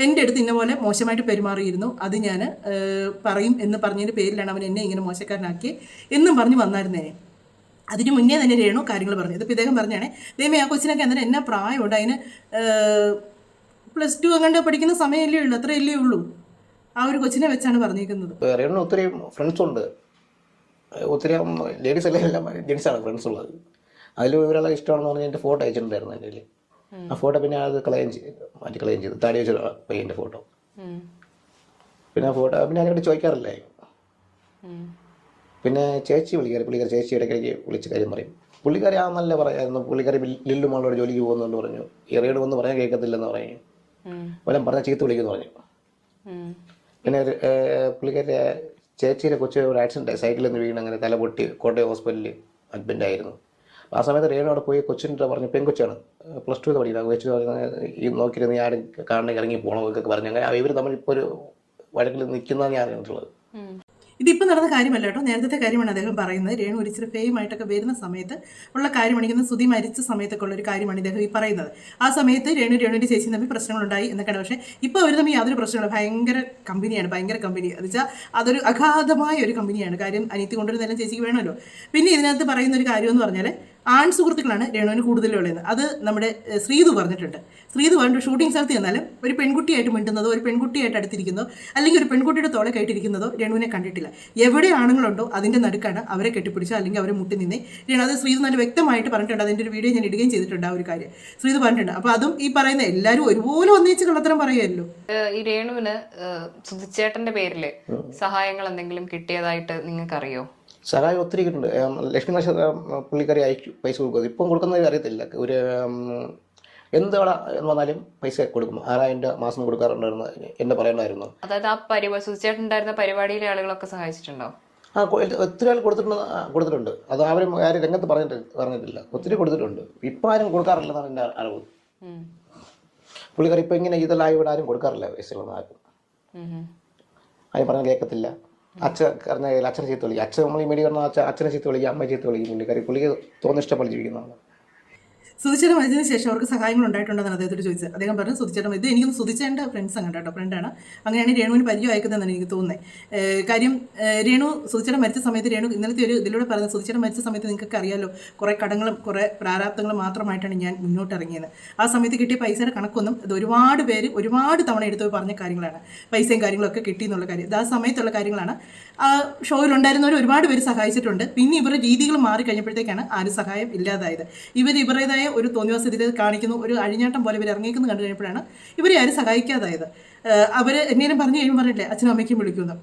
എൻ്റെ അടുത്ത് ഇന്ന പോലെ മോശമായിട്ട് പെരുമാറിയിരുന്നു, അത് ഞാൻ പറയും എന്ന് പറഞ്ഞതിൻ്റെ പേരിലാണ് അവൻ എന്നെ ഇങ്ങനെ മോശക്കാരനാക്കി എന്നും പറഞ്ഞ് വന്നായിരുന്നേനെ. അതിന് മുന്നേ തന്നെ രേണു കാര്യങ്ങൾ പറഞ്ഞു. ഇതിപ്പോൾ ഇദ്ദേഹം പറഞ്ഞാണ് ദൈവമേ ആ കൊച്ചിനൊക്കെ അന്നേരം എന്നാ പ്രായമുണ്ട്, അതിന് +2 അങ്ങോട്ട് പഠിക്കുന്ന സമയമല്ലേ ഉള്ളൂ, അത്രയല്ലേ ഉള്ളൂ. ആ ഒരു കൊച്ചിനെ വെച്ചാണ് പറഞ്ഞിരിക്കുന്നത്. രേണു ഒത്തിരി ഫ്രണ്ട്സ് ഉണ്ട്, ഒത്തിരി ലേഡീസ് എല്ലാം ജെൻസാണ് ഫ്രണ്ട്സ് ഉള്ളത്. അതിൽ ഇവരെല്ലാം ഇഷ്ടമാണെന്ന് പറഞ്ഞാൽ എൻ്റെ ഫോട്ടോ അയച്ചിട്ടുണ്ടായിരുന്നു എൻ്റെ കയ്യിൽ. ആ ഫോട്ടോ പിന്നെ അത് മാറ്റി കളയുകയും ചെയ്തു. താടി വെച്ച പയ്യൻ്റെ ഫോട്ടോ. പിന്നെ ആ ഫോട്ടോ പിന്നെ അതിനോട് ചോദിക്കാറില്ലേ. പിന്നെ ചേച്ചി പുള്ളിക്കാരി ചേച്ചി ഇടയ്ക്കിടയ്ക്ക് വിളിച്ച് കാര്യം പറയും. പുള്ളിക്കാരി ആ നല്ല പറയായിരുന്നു. പുള്ളിക്കാരി ലില്ലു മോളോട് ജോലിക്ക് പോകുന്നുണ്ട് പറഞ്ഞു. ഈ റേഡ് വന്ന് പറഞ്ഞാൽ കേൾക്കത്തില്ലെന്ന് പറഞ്ഞു. വല്ലതും പറഞ്ഞാൽ ചീത്ത വിളിക്കുമെന്ന് പറഞ്ഞു. പിന്നെ പുള്ളിക്കാരി ചേച്ചിയുടെ കൊച്ചു ഒരു ആക്സിഡൻ്റ് ആയി, സൈക്കിളിൽ നിന്ന് വീണ് അങ്ങനെ തല പൊട്ടി കോട്ടയം ഹോസ്പിറ്റലിൽ അഡ്മിറ്റ് ആയിരുന്നു. ആ സമയത്ത് രേണു അവിടെ പോയി കൊച്ചിൻ്റെ പറഞ്ഞു, പെൺകൊച്ചാണ്, +2 പഠിക്കുന്നത്. കൊച്ചു ഈ നോക്കിയിരുന്ന് ഞാൻ കാണണമെങ്കിൽ ഇറങ്ങി പോകണമെന്നൊക്കെ പറഞ്ഞു. അങ്ങനെ ഇവർ തമ്മിൽ ഇപ്പോൾ ഒരു വഴക്കിൽ നിൽക്കുന്നതാണ് ഞാൻ അറിഞ്ഞിട്ടുള്ളത്. ഇതിപ്പോൾ നടന്ന കാര്യമല്ല കേട്ടോ, നേരത്തെ കാര്യമാണ് അദ്ദേഹം പറയുന്നത്. രേണു ഒരു ഇച്ചിരി ഫെയിമായിട്ടൊക്കെ വരുന്ന സമയത്ത് ഉള്ള കാര്യമാണ്. ഇങ്ങനെ സുധി മരിച്ച സമയത്തൊക്കെ ഉള്ള ഒരു കാര്യമാണ് ഇദ്ദേഹം ഈ പറയുന്നത്. ആ സമയത്ത് രേണുവിൻ്റെ ചേച്ചി തമ്മിൽ പ്രശ്നങ്ങളുണ്ടായി എന്നൊക്കെയാണ്. പക്ഷേ ഇപ്പോൾ അവർ തമ്മിൽ യാതൊരു പ്രശ്നമില്ല. ഭയങ്കര കമ്പനിയാണ്, ഭയങ്കര കമ്പനി. എന്ന് വെച്ചാൽ അതൊരു അഗാധമായ ഒരു കമ്പനിയാണ്. കാര്യം അനിയത്തി കൊണ്ടുവരുന്നതെല്ലാം ചേച്ചിക്ക് വേണമല്ലോ. പിന്നെ ഇതിനകത്ത് പറയുന്ന ഒരു കാര്യം എന്ന് പറഞ്ഞാൽ ആൺ സുഹൃത്തുക്കളാണ് രേണുവിന് കൂടുതലുള്ളത്. അത് നമ്മുടെ ശ്രീതു പറഞ്ഞിട്ടുണ്ട്. ശ്രീതു പറഞ്ഞിട്ട് ഷൂട്ടിംഗ് സ്ഥലത്ത് ചെന്നാലും ഒരു പെൺകുട്ടിയായിട്ട് മിണ്ടുന്നതോ ഒരു പെൺകുട്ടിയായിട്ട് അടുത്തിരിക്കുന്നതോ അല്ലെങ്കിൽ ഒരു പെൺകുട്ടിയുടെ തോളെ കയറ്റിരിക്കുന്നതോ രേണുവിനെ കണ്ടിട്ടില്ല. എവിടെ ആണുങ്ങളുണ്ടോ അതിൻ്റെ നടുക്കാണ് അവരെ കെട്ടിപ്പിടിച്ചോ അല്ലെങ്കിൽ അവരെ മുട്ടി നിന്നേ രേണു. അത് ശ്രീതു നല്ല വ്യക്തമായിട്ട് പറഞ്ഞിട്ടുണ്ട്. അതിൻ്റെ ഒരു വീഡിയോ ഞാൻ ഇടുകയും ചെയ്തിട്ടുണ്ട്. ആ ഒരു കാര്യം ശ്രീതു പറഞ്ഞിട്ടുണ്ട്. അപ്പോൾ അതും ഈ പറയുന്ന എല്ലാവരും ഒരുപോലെ ഒന്നിച്ച് കള്ളത്തരം പറയുമല്ലോ. ഈ രേണുവിന് സുധിച്ചേട്ടന്റെ പേരില് സഹായങ്ങൾ എന്തെങ്കിലും കിട്ടിയതായിട്ട് നിങ്ങൾക്ക് അറിയോ? സഹായം ഒത്തിരി കിട്ടുന്നുണ്ട്. ലക്ഷ്മി നക്ഷത്രം പുള്ളിക്കാരി പൈസ കൊടുക്കും. ഇപ്പം കൊടുക്കുന്നത് അറിയത്തില്ല. ഒരു എന്താണ് എന്ന് പറഞ്ഞാലും പൈസ കൊടുക്കും. 6000 രൂപ മാസം കൊടുക്കാറുണ്ടായിരുന്നു എന്നെ പറയണമായിരുന്നു. അതായത് ആ സുധിച്ചേട്ടനുണ്ടായിരുന്ന പരിപാടിയിലെ ആളുകളൊക്കെ സഹായിച്ചിട്ടുണ്ടോ? ആ ഒത്തിരി ആൾ കൊടുത്തിട്ടുണ്ട്. അത് ആരും രംഗത്ത് പറഞ്ഞിട്ടില്ല. ഒത്തിരി കൊടുത്തിട്ടുണ്ട്. ഇപ്പം ആരും കൊടുക്കാറില്ലെന്നാണ് എൻ്റെ അറിവ്. പുള്ളിക്കാരി ഇപ്പം ഇങ്ങനെ ഇതെല്ലാം ഇവിടെ ആരും കൊടുക്കാറില്ല. പൈസകളൊന്നും ആരും ആരും പറഞ്ഞാൽ കേൾക്കത്തില്ല. അച്ഛനെ ചീത്ത വിളിക്കും. അച്ഛൻ നമ്മൾ ഈ മേടി പറഞ്ഞ അച്ഛനെ ചീത്ത വിളിക്കും, അമ്മയെ ചീത്ത വിളിക്കും. പുള്ളിക്ക് തോന്നുന്ന ഇഷ്ടപ്പെട്ട് ജീവിക്കുന്നതാണ്. സുധിച്ചേട്ടൻ മരിച്ചതിന് ശേഷം അവർക്ക് സഹായങ്ങൾ ഉണ്ടായിട്ടുണ്ടെന്നാണ് അദ്ദേഹത്തോട് ചോദിച്ചത്. അദ്ദേഹം പറഞ്ഞു സുധിച്ചേട്ടൻ ഇത് എനിക്കൊന്ന് സുധിച്ചേട്ടൻ്റെ ഫ്രണ്ട്സ് ആണ് കേട്ടോ, ഫ്രണ്ടാണ്. അങ്ങനെയാണ് രേണുവിന് പരിചയം അയക്കുന്നതെന്നാണ് എനിക്ക് തോന്നുന്നത്. കാര്യം രേണു സുധിച്ചേട്ടൻ മരിച്ച സമയത്ത് രേണു ഇന്നലത്തെ ഒരു ഇതിലൂടെ പറയുന്നത് സുധിച്ചേട്ടൻ മരിച്ച സമയത്ത് നിങ്ങൾക്കൊക്കെ അറിയാമല്ലോ, കുറേ കടങ്ങളും കുറേ പ്രാരാബ്ദങ്ങളും മാത്രമായിട്ടാണ് ഞാൻ മുന്നോട്ട് ഇറങ്ങിയത്. ആ സമയത്ത് കിട്ടിയ പൈസയുടെ കണക്കൊന്നും ഇത് ഒരുപാട് പേര് ഒരുപാട് തവണ എടുത്ത് പറഞ്ഞ കാര്യങ്ങളാണ്. പൈസയും കാര്യങ്ങളൊക്കെ കിട്ടി എന്നുള്ള കാര്യം ഇത് ആ സമയത്തുള്ള കാര്യങ്ങളാണ്. ആ ഷോയിലുണ്ടായിരുന്നവർ ഒരുപാട് പേര് സഹായിച്ചിട്ടുണ്ട്. പിന്നെ ഇവരുടെ രീതികൾ മാറിക്കഴിഞ്ഞപ്പോഴത്തേക്കാണ് ആരും സഹായം ഇല്ലാതായത്. ഇവരുടേതായ ഒരു തോന്നിവാസത്തിൽ കാണിക്കുന്നു, ഒരു അഴിഞ്ഞാട്ടം പോലെ ഇവർ ഇറങ്ങിക്കുന്നു കണ്ടു കഴിഞ്ഞപ്പോഴാണ് ഇവരെ ആരും സഹായിക്കാതായത്. അവർ എന്നേലും പറഞ്ഞു കഴിയുമ്പോൾ പറഞ്ഞില്ലേ അച്ഛനും അമ്മയ്ക്കും വിളിക്കുന്നു.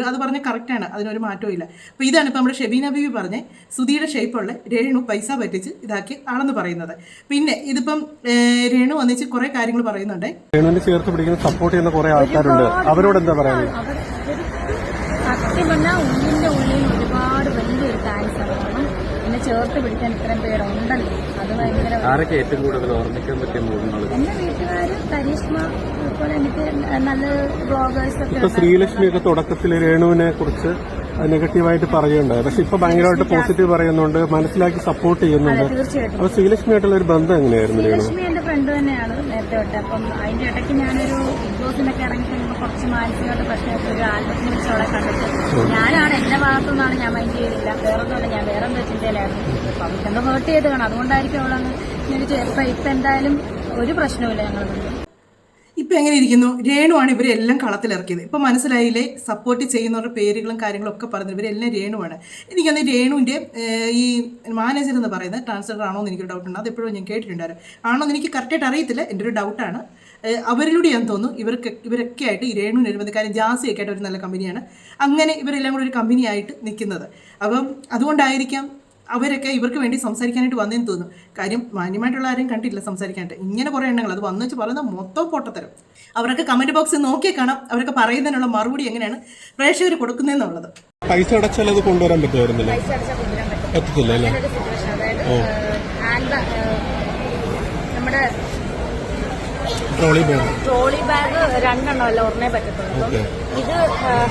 അത് പറഞ്ഞ കറക്റ്റാണ്, അതിനൊരു മാറ്റവും ഇല്ല. അപ്പോൾ ഇതാണ് ഇപ്പോൾ നമ്മുടെ ഷെബീന ബീവി പറഞ്ഞ് സുധിയുടെ ഷേപ്പുള്ള രേണു പൈസ പറ്റിച്ച് ഇതാക്കി ആണെന്ന് പറയുന്നത്. പിന്നെ ഇതിപ്പം രേണു വന്നിച്ച് കുറേ കാര്യങ്ങൾ പറയുന്നുണ്ട്. രേണുവിനെ ചേർത്ത് പിടിക്കുന്ന സപ്പോർട്ട് ചെയ്യുന്ന കുറേ ആൾക്കാരുണ്ട്. അവരോട് എന്താ പറയുന്നത്? സത്യം പറഞ്ഞാൽ ഉള്ളിൻ്റെ ഉള്ളിൽ ഒരുപാട് വലിയൊരു താങ്ക്സ് ആണ്. എന്നെ ചേർത്ത് പിടിക്കാൻ ഇത്രയും പേരുണ്ടല്ലോ, അത് ഭയങ്കര. ആരൊക്കെ ഏറ്റവും കൂടുതൽ ഓർമ്മിക്കാൻ പറ്റിയ മുഖങ്ങൾ? എന്റെ വീട്ടുകാർ, കരീഷ്മ, അതുപോലെ എനിക്ക് നല്ല ബ്ലോഗേഴ്സ് ഒക്കെ. ശ്രീലക്ഷ്മി ഒക്കെ തുടക്കത്തിൽ രേണുവിനെ കുറിച്ച് നെഗറ്റീവായിട്ട് പറയുന്നുണ്ട്. പക്ഷെ ഇപ്പൊ ഭയങ്കരമായിട്ട് പോസിറ്റീവ് പറയുന്നുണ്ട്, മനസ്സിലാക്കി സപ്പോർട്ട് ചെയ്യുന്നുണ്ട്. തീർച്ചയായിട്ടും. അപ്പൊ ശ്രീലക്ഷ്മിയായിട്ടുള്ള ഒരു ബന്ധം എങ്ങനെയായിരുന്നു രേണു? ലക്ഷ്മി എന്റെ ഫ്രണ്ട് തന്നെയാണ് നേരത്തെ തൊട്ട്. അപ്പം അതിന്റെ ഇടയ്ക്ക് ഞാനൊരു ബിഗ് ബോസിനൊക്കെ ഇറങ്ങി കഴിയുമ്പോൾ കുറച്ച് മാനസികമായിട്ട് പ്രശ്നമായിട്ട് ഒരു ആൽബത്തിനെ വെച്ച് അവളെ കണ്ടിട്ട് ഞാനാണ് എന്റെ ഭാഗത്തുനിന്നാണ് ഞാൻ മൈൻഡ് ചെയ്തില്ല. വേറൊന്നുമല്ല, ഞാൻ വേറെ എന്തോ ചിന്തയിലായിരുന്നു. അപ്പൊ അവൾക്കെന്തോ ഹേർട്ട് ചെയ്ത് കാണാം, അതുകൊണ്ടായിരിക്കും അവളങ്ങ് ഇപ്പൊ എന്തായാലും ഒരു പ്രശ്നവുമില്ല ഞങ്ങൾ തമ്മിൽ. ഇപ്പം എങ്ങനെ ഇരിക്കുന്നു? രേണുവാണ് ഇവരെല്ലാം കളത്തിലിറക്കിയത്. ഇപ്പം മനസ്സിലായില്ലേ, സപ്പോർട്ട് ചെയ്യുന്നവരുടെ പേരുകളും കാര്യങ്ങളും ഒക്കെ പറഞ്ഞത് ഇവരെല്ലാം രേണുവാണ്. എനിക്കന്ന് രേണുവിൻ്റെ ഈ മാനേജർ എന്ന് പറയുന്നത് ട്രാൻസ്ജെൻഡർ ആണോ എന്ന് എനിക്കൊരു ഡൗട്ടുണ്ട്. അതെപ്പോഴും ഞാൻ കേട്ടിട്ടുണ്ടായിരുന്നു. ആണോ എന്ന് എനിക്ക് കറക്റ്റായിട്ട് അറിയത്തില്ല, എൻ്റെ ഒരു ഡൗട്ടാണ്. അവരിലൂടെ ഞാൻ തോന്നുന്നു ഇവരൊക്കെ ആയിട്ട് ഈ രേണുവിന് ഒരു കാര്യം ജാസിയൊക്കെ ആയിട്ട് ഒരു നല്ല കമ്പനിയാണ്. അങ്ങനെ ഇവരെല്ലാം കൂടി ഒരു കമ്പനിയായിട്ട് നിൽക്കുന്നത്. അപ്പം അതുകൊണ്ടായിരിക്കാം അവരൊക്കെ ഇവർക്ക് വേണ്ടി സംസാരിക്കാനായിട്ട് വന്നതെന്ന് തോന്നുന്നു. കാര്യം മാന്യമായിട്ടുള്ള ആരെയും കണ്ടില്ല സംസാരിക്കാനായിട്ട്. ഇങ്ങനെ കുറേ എണ്ണങ്ങൾ അത് വന്നു വെച്ച് പറയുന്ന മൊത്തം പൊട്ടത്തരം. അവരൊക്കെ കമന്റ് ബോക്സിൽ നോക്കിയേ കാണാം അവരൊക്കെ പറയുന്നതിനുള്ള മറുപടി എങ്ങനെയാണ് പ്രേക്ഷകർ കൊടുക്കുന്നതെന്നുള്ളത്. പൈസ അടച്ചാൽ അത് കൊണ്ടുവരാൻ പറ്റുമായിരുന്നില്ല? പറ്റത്തില്ല അല്ലേ? നമ്മുടെ ട്രോളി ബാഗ് 2 എണ്ണമല്ല, ഒരെണ്ണേ പറ്റത്തുള്ളൂ. ഇത്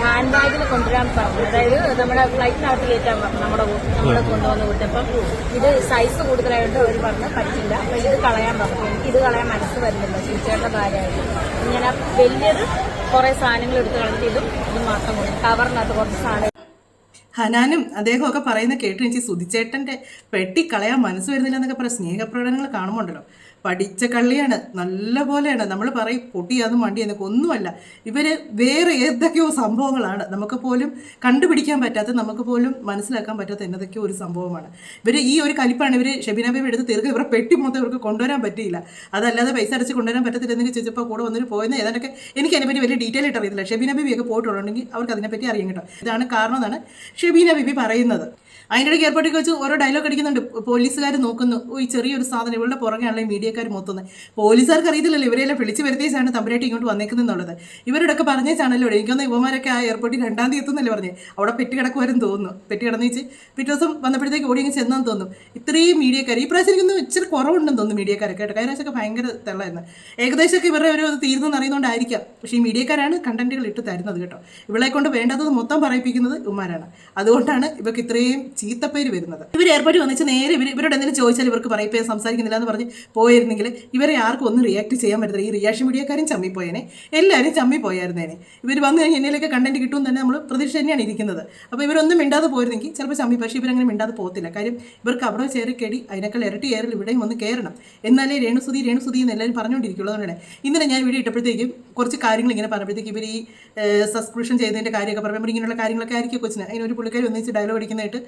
ഹാൻഡ് ബാഗിൽ കൊണ്ടുവരാൻ പറഞ്ഞു. അതായത് നമ്മുടെ ഫ്ലൈറ്റിനകത്ത് കയറ്റാൻ പറഞ്ഞു. നമ്മളെ കൊണ്ടുവന്ന് വിട്ടപ്പം ഇത് സൈസ് കൂടുതലായിട്ട് അവർ പറഞ്ഞ് പറ്റില്ല. അപ്പൊ ഇത് കളയാൻ പറഞ്ഞു. എനിക്ക് ഇത് കളയാൻ മനസ്സ് വരുന്നില്ല. ടീച്ചറുടെ കാര്യമായിട്ട് ഇങ്ങനെ വലിയത് കുറെ സാധനങ്ങൾ എടുത്ത് കളഞ്ഞിട്ട് ഇത് മാത്രം കൊടുക്കും. കവറിനകത്ത് കുറച്ച് സാധനം. ഹനാനും അദ്ദേഹമൊക്കെ പറയുന്നത് കേട്ട് എനിക്ക് സുധിച്ചേട്ടൻ്റെ പെട്ടി കളയാൻ മനസ്സ് വരുന്നില്ല എന്നൊക്കെ പറയാം. സ്നേഹപ്രകടനങ്ങൾ കാണുമ്പോണ്ടല്ലോ പഠിച്ച കള്ളിയാണ്, നല്ല പോലെയാണ്. നമ്മൾ പറയും പൊട്ടിയാതും വണ്ടി എന്നൊക്കെ ഒന്നുമല്ല. ഇവർ വേറെ ഏതൊക്കെയോ സംഭവങ്ങളാണ്, നമുക്ക് പോലും കണ്ടുപിടിക്കാൻ പറ്റാത്ത, നമുക്ക് പോലും മനസ്സിലാക്കാൻ പറ്റാത്ത എന്നതൊക്കെയോ ഒരു സംഭവമാണ്. ഇവർ ഈ ഒരു കലിപ്പാണ് ഇവർ ഷെബീന ബേബി എടുത്ത് തീർക്കുക. ഇവരുടെ പെട്ടി മൊത്തം ഇവർക്ക് കൊണ്ടുവരാൻ പറ്റിയില്ല. അതല്ലാതെ പൈസ അടച്ച് കൊണ്ടുവരാൻ പറ്റത്തില്ല എന്നൊക്കെ ചോദിച്ചപ്പോൾ കൂടെ വന്നിട്ട് പോയെന്ന് ഏതാണ്ടൊക്കെ എനിക്ക് അതിനെപ്പറ്റി വലിയ ഡീറ്റെയിൽ ആയിട്ട് അറിയത്തില്ല. ഷെബീന ബേബിയൊക്കെ പോയിട്ടുണ്ടെങ്കിൽ അവർക്ക് അതിനെപ്പറ്റി അറിയാം കേട്ടോ. ഇതാണ് കാരണം എന്നാണ് ഷെബീന ബേബി പറയുന്നത്. അതിൻ്റെ ഇടയ്ക്ക് എയർപോർട്ടിൽ വെച്ച് ഓരോ ഡയലോഗ് അടിക്കുന്നുണ്ട്. പോലീസുകാർ നോക്കുന്നു, ഈ ചെറിയൊരു സാധനം ഇവളുടെ പുറകെയാണല്ലോ മീഡിയക്കാർ മൊത്തുന്നത്. പോലീസുകാർക്ക് അറിയത്തില്ലല്ലോ ഇവരെല്ലാം വിളിച്ച് വരുത്തിച്ചാണ് തമ്പുരാട്ടി ഇങ്ങോട്ട് വന്നേക്കുന്നുള്ളത്. ഇവരോടൊക്കെ പറഞ്ഞേച്ചാണല്ലോ. എനിക്കൊന്ന് യുവമാരൊക്കെ ആ എയർപോർട്ടിൽ 2-ാം തീയതി എത്തുന്നല്ലേ പറഞ്ഞേ. അവിടെ പെട്ടി കിടക്കുമാരെന്ന് തോന്നുന്നു. പെട്ടി കിടന്നു വെച്ച് പിറ്റേ ദിവസം വന്നപ്പോഴത്തേക്ക് ഓടി ഇങ്ങനെ ചെന്നാന്ന് തോന്നുന്നു. ഇത്രയും മീഡിയക്കാർ ഈ പ്രാവശ്യം എനിക്കൊന്ന് ഇച്ചിരി കുറവുണ്ടെന്ന് തോന്നുന്നു മീഡിയക്കാരൊക്കെ കേട്ടോ. കഴിഞ്ഞ പ്രാവശ്യമൊക്കെ ഭയങ്കര തെള്ളായിരുന്നു. ഏകദേശമൊക്കെ ഇവരുടെ ഒരു തീർന്നെന്ന് അറിയുന്നതുകൊണ്ടായിരിക്കാം. പക്ഷേ ഈ മീഡിയക്കാരാണ് കണ്ടന്റുകൾ ഇട്ട് തരുന്നത് കേട്ടോ. ഇവളെ കൊണ്ട് വേണ്ടത് മൊത്തം പറയിപ്പിക്കുന്നത് ഇവന്മാരാണ്. അതുകൊണ്ടാണ് ഇവർക്ക് ഇത്രയും ചീത്തപ്പേര് വരുന്നത്. ഇവർ എയർപോർട്ടിൽ വന്നിച്ച് നേരെ ഇവരോട് എന്തെങ്കിലും ചോദിച്ചാൽ ഇവർക്ക് പറയിപ്പേ സംസാരിക്കുന്നില്ല എന്ന് പറഞ്ഞ് പോയിരുന്നെങ്കിൽ ഇവരെ ആർക്കും ഒന്നും റിയാക്ട് ചെയ്യാൻ പറ്റത്തില്ല. ഈ റിയാക്ഷൻ മീഡിയക്കാരും ചമ്മിപ്പോയേനെ, എല്ലാവരും ചമ്മിപ്പോയായിരുന്നേനെ. ഇവർ വന്നു കഴിഞ്ഞാൽ എന്നതിലൊക്കെ കണ്ടന്റ് കിട്ടുമെന്ന് തന്നെ നമ്മൾ പ്രതീക്ഷ തന്നെയാണ് ഇരിക്കുന്നത്. അപ്പോൾ ഇവരൊന്നും മിണ്ടാതെ പോയിരുന്നെങ്കിൽ ചിലപ്പോൾ ചമ്മി. പക്ഷേ ഇവരങ്ങനെ മിണ്ടാതെ പോകത്തില്ല. കാര്യം ഇവർക്ക് അവിടെ ചേറി കേടി അതിനേക്കാൾ ഇരട്ടി ഏറിൽ ഇവിടെയും വന്ന് കയറണം. എന്നാലേ രേണുസുതി എന്ന് എല്ലാവരും പറഞ്ഞുകൊണ്ടിരിക്കുള്ളൂ. അതുകൊണ്ടാണ് ഇന്നലെ ഞാൻ വീഡിയോ ഇട്ടപ്പോഴത്തേക്കും കുറച്ച് കാര്യങ്ങൾ ഇങ്ങനെ പറഞ്ഞപ്പോഴത്തേക്ക് ഇവർ ഈ സബ്സ്ക്രിപ്ഷൻ ചെയ്തതിൻ്റെ കാര്യമൊക്കെ പറയുമ്പോൾ ഇങ്ങനെയുള്ള കാര്യങ്ങളൊക്കെ ആയിരിക്കും കൊച്ചിന്. അതിനൊരു പുള്ളിക്കാരി ഒന്നിച്ച് ഡയലോഗ് അടിക്കുന്നതായിട്ട്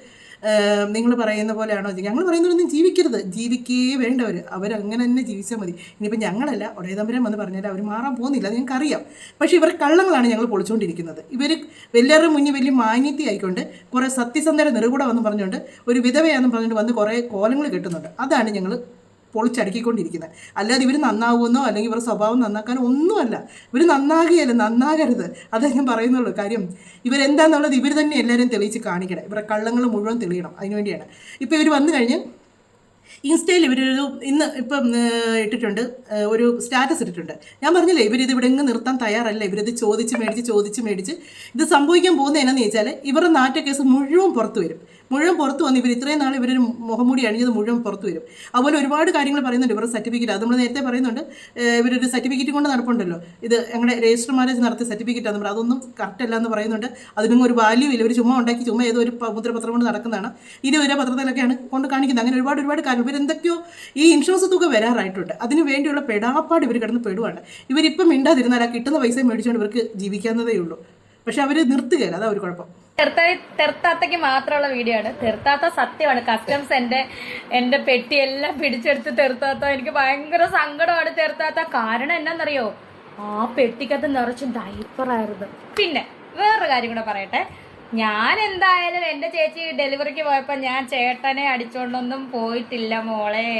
നിങ്ങൾ പറയുന്ന പോലെയാണോ? ഞങ്ങൾ പറയുന്നവരൊന്നും ജീവിക്കരുത്, ജീവിക്കേ വേണ്ടവർ. അവരങ്ങനെ തന്നെ ജീവിച്ചാൽ മതി. ഇനിയിപ്പോൾ ഞങ്ങളല്ല ഒടയതമ്പരം വന്ന് പറഞ്ഞാൽ അവർ മാറാൻ പോകുന്നില്ല, അത് ഞങ്ങൾക്കറിയാം. പക്ഷേ ഇവർ കള്ളങ്ങളാണ് ഞങ്ങൾ പൊളിച്ചുകൊണ്ടിരിക്കുന്നത്. ഇവർ എല്ലാവരുടെ മുന്നിൽ വലിയ മാന്യത്തി ആയിക്കൊണ്ട് കുറേ സത്യസന്ധര നിറകൂടെ വന്ന് പറഞ്ഞുകൊണ്ട് ഒരു വിധവയാണെന്ന് പറഞ്ഞുകൊണ്ട് വന്ന് കുറേ കോലങ്ങൾ കെട്ടുന്നുണ്ട്. അതാണ് ഞങ്ങൾ പൊളിച്ചടുക്കിക്കൊണ്ടിരിക്കുന്നത്. അല്ലാതെ ഇവർ നന്നാവുമെന്നോ അല്ലെങ്കിൽ ഇവരുടെ സ്വഭാവം നന്നാക്കാനോ ഒന്നുമല്ല. ഇവർ നന്നാകരുത്. അതേ ഞാൻ പറയുന്നുള്ളൂ. കാര്യം ഇവരെന്താണെന്നുള്ളത് ഇവർ തന്നെ എല്ലാവരും തെളിയിച്ച് കാണിക്കണം. ഇവരുടെ കള്ളങ്ങൾ മുഴുവൻ തെളിയണം. അതിനുവേണ്ടിയാണ് ഇപ്പോൾ ഇവർ വന്നു കഴിഞ്ഞ് ഇൻസ്റ്റയിൽ ഇവരൊരു ഇന്ന് ഇപ്പം ഇട്ടിട്ടുണ്ട്, ഒരു സ്റ്റാറ്റസ് ഇട്ടിട്ടുണ്ട്. ഞാൻ പറഞ്ഞില്ലേ ഇവരിത് ഇവിടെ എങ്ങ് നിർത്താൻ തയ്യാറല്ല. ഇവരിത് ചോദിച്ച് മേടിച്ച് ഇത് സംഭവിക്കാൻ പോകുന്നത് എന്നാന്ന് ചോദിച്ചാൽ ഇവരുടെ നാറ്റ കേസ് മുഴുവൻ പുറത്തു വന്ന് ഇവർ ഇത്രയും നാൾ ഇവരൊരു മുഖംമൂടി അണിഞ്ഞത് മുഴുവൻ പുറത്തു വരും. അതുപോലെ ഒരുപാട് കാര്യങ്ങൾ പറയുന്നുണ്ട്. ഇവരുടെ സർട്ടിഫിക്കറ്റ് അത് നമ്മൾ നേരത്തെ പറയുന്നുണ്ട്. ഇവരൊരു സർട്ടിഫിക്കറ്റ് കൊണ്ട് നടപ്പുണ്ടല്ലോ, ഇത് ഞങ്ങളുടെ രജിസ്റ്റർ മാരേജ് നടത്തിയ സർട്ടിഫിക്കറ്റ് ആണെന്ന് പറയുന്നത്. അതൊന്നും കറക്റ്റ് അല്ല എന്ന് പറയുന്നുണ്ട്. അതിനൊന്നും ഒരു വാല്യൂ ഇല്ല. ഇവർ ചുമ്മാ ഏതോ ഒരു മുദ്രപത്രം കൊണ്ട് നടക്കുന്നതാണ്. 20 രൂപ പത്രത്തിലൊക്കെയാണ് കൊണ്ട് കാണിക്കുന്നത്. അങ്ങനെ ഒരുപാട് കാര്യങ്ങൾ ഇവരെന്തൊക്കെയോ ഈ ഇൻഷുറൻസ് തുക വരാറായിട്ടുണ്ട്. അതിന് വേണ്ടിയുള്ള പെടാപ്പാട് ഇവർ കിടന്ന് പെടുവാണ്. ഇവരിപ്പം മിണ്ടാതിരുന്നാൽ ആ കിട്ടുന്ന പൈസ മേടിച്ചുകൊണ്ട് ഇവർക്ക് ജീവിക്കാവുന്നതേ ഉള്ളൂ. പക്ഷെ അവർ നിർത്തുകയല്ല, അതാ ഒരു കുഴപ്പം. തെർത്താത്തയ്ക്ക് മാത്രമുള്ള വീഡിയോ ആണ്. തെർത്താത്ത സത്യമാണ്. കസ്റ്റംസ് എന്റെ പെട്ടിയെല്ലാം പിടിച്ചെടുത്ത് തെർത്താത്ത. എനിക്ക് ഭയങ്കര സങ്കടമാണ് തെർത്താത്ത. കാരണം എന്നാന്നറിയോ, ആ പെട്ടിക്കകത്ത് നിറച്ചും ഡൈപ്പറായിരുന്നു. പിന്നെ വേറൊരു കാര്യം കൂടെ പറയട്ടെ. ഞാൻ എന്തായാലും എന്റെ ചേച്ചി ഡെലിവറിക്ക് പോയപ്പോ ഞാൻ ചേട്ടനെ അടിച്ചോണ്ടൊന്നും പോയിട്ടില്ല മോളെ.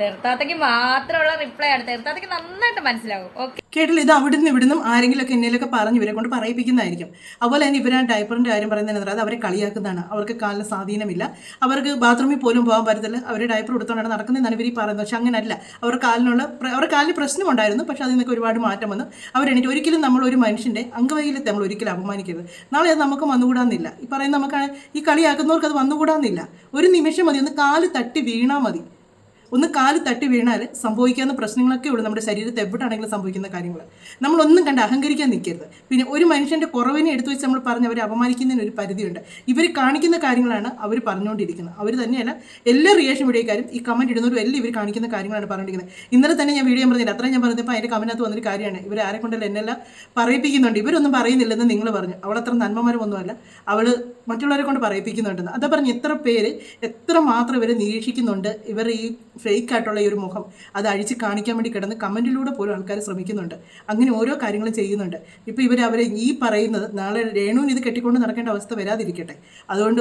തെർത്താത്തയ്ക്ക് മാത്രമുള്ള റിപ്ലൈ ആണ്. തെർത്താത്തയ്ക്ക് നന്നായിട്ട് മനസ്സിലാവും. ഓക്കെ. കേട്ടില്ല, ഇത് അവിടുന്ന് ഇവിടുന്നും ആരെങ്കിലുമൊക്കെ എന്നേലൊക്കെ പറഞ്ഞ് ഇവരെ കൊണ്ട് പറയിപ്പിക്കുന്നതായിരിക്കും. അതുപോലെ തന്നെ ഇവർ ആ ഡയപ്പറിൻ്റെ കാര്യം പറയുന്നതെന്ന് അത് അവരെ കളിയാക്കുന്നതാണ്. അവർക്ക് കാലിന് സ്വാധീനമില്ല, അവർക്ക് ബാത്റൂമിൽ പോലും പോകാൻ പറ്റത്തില്ല, അവർ ഡയപ്പർ എടുത്തുകൊണ്ടാണ് നടക്കുന്നതെന്നാണ് ഇവർ ഈ പറയുന്നത്. പക്ഷെ അങ്ങനല്ല, അവരുടെ കാലിന് പ്രശ്നമുണ്ടായിരുന്നു, പക്ഷെ അതിൽ നിന്നൊക്കെ ഒരുപാട് മാറ്റം വന്നു. അവരെണീറ്റ്. ഒരിക്കലും നമ്മൾ ഒരു മനുഷ്യൻ്റെ അംഗവൈകല്യത്തെ നമ്മൾ ഒരിക്കലും അപമാനിക്കരുത്. നാളെ അത് നമുക്ക് വന്നുകൂടാന്നില്ല. ഈ പറയുന്ന നമുക്ക് ഈ കളിയാക്കുന്നവർക്ക് അത് വന്നുകൂടാന്നില്ല. ഒരു നിമിഷം മതി, ഒന്ന് കാല് തട്ടി വീണാൽ മതി. ഒന്ന് കാല് തട്ടി വീണാൽ സംഭവിക്കാവുന്ന പ്രശ്നങ്ങളൊക്കെ ഉള്ളൂ നമ്മുടെ ശരീരത്തിൽ എവിടെയാണെങ്കിലും സംഭവിക്കുന്ന കാര്യങ്ങൾ. നമ്മളൊന്നും കണ്ട് അഹങ്കരിക്കാൻ നിൽക്കരുത്. പിന്നെ ഒരു മനുഷ്യൻ്റെ കുറവിനെ എടുത്തു വെച്ച് നമ്മൾ പറഞ്ഞ് അവരെ അപമാനിക്കുന്നതിന് ഒരു പരിധിയുണ്ട്. ഇവർ കാണിക്കുന്ന കാര്യങ്ങളാണ് അവർ പറഞ്ഞുകൊണ്ടിരിക്കുന്നത്. അവർ തന്നെയല്ല എല്ലാ റിയാക്ഷൻ വീഡിയോക്കാരും ഈ കമൻറ്റ് ഇടുന്നവരും എല്ലാം ഇവർ കാണിക്കുന്ന കാര്യങ്ങളാണ് പറഞ്ഞിരിക്കുന്നത്. ഇന്നലെ തന്നെ ഞാൻ വീഡിയോ പറഞ്ഞില്ല, അത്രയും ഞാൻ പറഞ്ഞപ്പോൾ അതിൻ്റെ കമൻറ്റിനകത്ത് വന്നൊരു കാര്യമാണ്, ഇവർ ആരെ കൊണ്ടല്ല എന്നെല്ലാം പറയിപ്പിക്കുന്നുണ്ട്. ഇവരൊന്നും പറയുന്നില്ലെന്ന് നിങ്ങൾ പറഞ്ഞു. അവളത്ര നന്മമാരൊന്നുമല്ല, അവൾ മറ്റുള്ളവരെ കൊണ്ട് പറയിപ്പിക്കുന്നുണ്ടെന്ന്. അതാ പറഞ്ഞ് എത്ര പേര് എത്ര മാത്രം ഇവരെ നിരീക്ഷിക്കുന്നുണ്ട്. ഇവർ ഈ ഫേക്കായിട്ടുള്ള ഈ ഒരു മുഖം അത് അഴിച്ച് കാണിക്കാൻ വേണ്ടി കിടന്ന് കമൻറ്റിലൂടെ പോലും ആൾക്കാർ ശ്രമിക്കുന്നുണ്ട്. അങ്ങനെ ഓരോ കാര്യങ്ങളും ചെയ്യുന്നുണ്ട്. ഇപ്പോൾ അവരെ ഈ പറയുന്നത് നാളെ രേണുവിന് ഇത് കെട്ടിക്കൊണ്ട് നടക്കേണ്ട അവസ്ഥ വരാതിരിക്കട്ടെ. അതുകൊണ്ട്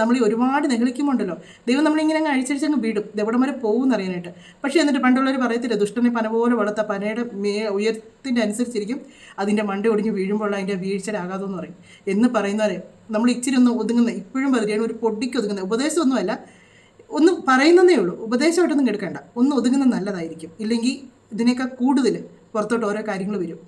നമ്മൾ ഒരുപാട് നെഗളിക്കുമുണ്ടല്ലോ, ദൈവം നമ്മളിങ്ങനെ അങ്ങ് അഴിച്ചടിച്ചങ്ങ് വിടും, എവിടം വരെ പോകും എന്നറിയാനായിട്ട്. പക്ഷേ എന്നിട്ട് പണ്ടുള്ളവർ പറയത്തില്ല, ദുഷ്ടനെ പന പോലെ വളർത്ത പനയുടെ ഉയരത്തിൻ്റെ അനുസരിച്ചിരിക്കും അതിൻ്റെ മണ്ട ഒടിഞ്ഞ് വീഴുമ്പോൾ അതിൻ്റെ വീഴ്ചയിലാകാതെന്ന് പറയും എന്ന് പറയുന്നവരെ നമ്മൾ ഇച്ചിരി ഒന്ന് ഒതുങ്ങുന്ന, ഇപ്പോഴും പറയുകയാണ് ഒരു പൊടിക്ക് ഒതുങ്ങുന്ന ഉപദേശമൊന്നുമല്ല, ഒന്ന് പറയുന്നതേ ഉള്ളൂ, ഉപദേശമായിട്ടൊന്നും എടുക്കേണ്ട, ഒന്ന് ഒതുങ്ങുന്നത് നല്ലതായിരിക്കും. ഇല്ലെങ്കിൽ ഇതിനേക്കാൾ കൂടുതൽ പുറത്തോട്ട് ഓരോ കാര്യങ്ങൾ വരും.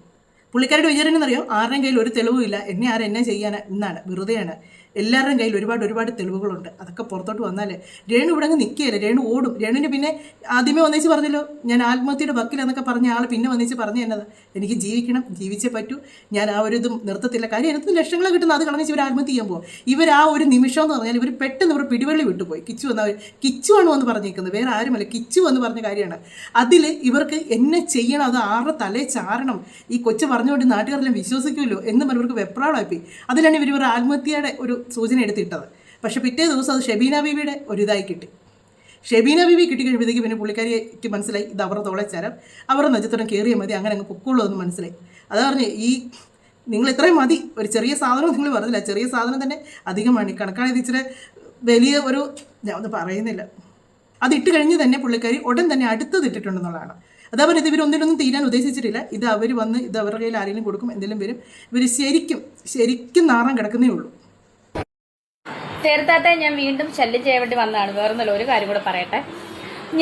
പുള്ളിക്കാരുടെ വിചാരം എന്നറിയാം, ആരുടെയും കയ്യിൽ ഒരു തെളിവുമില്ല, എന്നെ ചെയ്യാൻ എന്നാണ്, വെറുതെയാണ്. എല്ലാവരുടെയും കയ്യിൽ ഒരുപാട് തെളിവുകളുണ്ട്. അതൊക്കെ പുറത്തോട്ട് വന്നാൽ രേണു ഇവിടെ അങ്ങ് നിൽക്കുകയല്ലേ, രേണു ഓടും. രേണുവിന് പിന്നെ ആദ്യമേ ഒന്നിച്ച് പറഞ്ഞല്ലോ, ഞാൻ ആത്മഹത്യയുടെ വക്കിലെന്നൊക്കെ പറഞ്ഞ ആൾ പിന്നെ ഒന്നിച്ച് പറഞ്ഞു എന്നത്, എനിക്ക് ജീവിക്കണം, ജീവിച്ചേ പറ്റൂ, ഞാൻ ആ ഒരു ഇതും നിർത്തത്തില്ല. കാര്യം എനിക്ക് ലക്ഷങ്ങൾ കിട്ടുന്ന അത് കളഞ്ഞിച്ച് ഇവർ ആത്മഹത്യ ചെയ്യാൻ പോകും. ഇവർ ആ ഒരു നിമിഷം എന്ന് പറഞ്ഞാൽ ഇവർ പെട്ടെന്ന് ഇവർ പിടിവള്ളി വിട്ടുപോയി. കിച്ചു ആണ് വന്ന് പറഞ്ഞേക്കുന്നത്, വേറെ ആരുമല്ല, കിച്ചു എന്ന് പറഞ്ഞ കാര്യമാണ്. അതിൽ ഇവർക്ക് എന്നെ ചെയ്യണം, അത് ആരുടെ തലേ ചാരണം, ഈ കൊച്ചു പറഞ്ഞുകൊണ്ട് നാട്ടുകാരെല്ലാം വിശ്വസിക്കുമല്ലോ എന്ന് പറഞ്ഞ് ഇവർക്ക് വെപ്രാളായി. അതിലാണ് ഇവർ ആത്മഹത്യയുടെ ഒരു സൂചന എടുത്തിട്ടത്. പക്ഷെ പിറ്റേ ദിവസം അത് ഷെബീന ബീവിയുടെ ഒരിതായി കിട്ടി. ഷെബീന ബീവി കിട്ടിക്കഴിയുമ്പോഴത്തേക്ക് പിന്നെ പുള്ളിക്കാരിക്ക് മനസ്സിലായി ഇത് അവരുടെ തോളച്ചാരം, അവരുടെ നെഞ്ചത്തോളം കയറിയാൽ മതി, അങ്ങനെ അങ്ങ് പൊക്കുള്ളൂ എന്ന് മനസ്സിലായി. അതാ പറഞ്ഞ് നിങ്ങൾ ഇത്രയും മതി, ഒരു ചെറിയ സാധനം നിങ്ങൾ പറഞ്ഞില്ല, ചെറിയ സാധനം തന്നെ അധികമാണ്. ഈ കണക്കാണിത് ഇച്ചിരി വലിയ ഒരു, ഞാൻ ഒന്നും പറയുന്നില്ല. അതിട്ട് കഴിഞ്ഞ് തന്നെ പുള്ളിക്കാരി ഉടൻ തന്നെ അടുത്തത് ഇട്ടിട്ടുണ്ടെന്നുള്ളതാണ്. അതാ പറഞ്ഞത് ഇവരൊന്നിനൊന്നും തീരാൻ ഉദ്ദേശിച്ചിട്ടില്ല. ഇത് അവർ വന്ന് ഇത് അവരുടെ കയ്യിൽ ആരെങ്കിലും കൊടുക്കും, എന്തെങ്കിലും വരും. ഇവർ ശരിക്കും നാറാൻ കിടക്കുന്നേ ഉള്ളൂ. ചേർത്താത്ത ഞാൻ വീണ്ടും ശല്യം ചെയ്യാൻ വേണ്ടി വന്നതാണ്, വേറൊന്നല്ല. ഒരു കാര്യം കൂടെ പറയട്ടെ.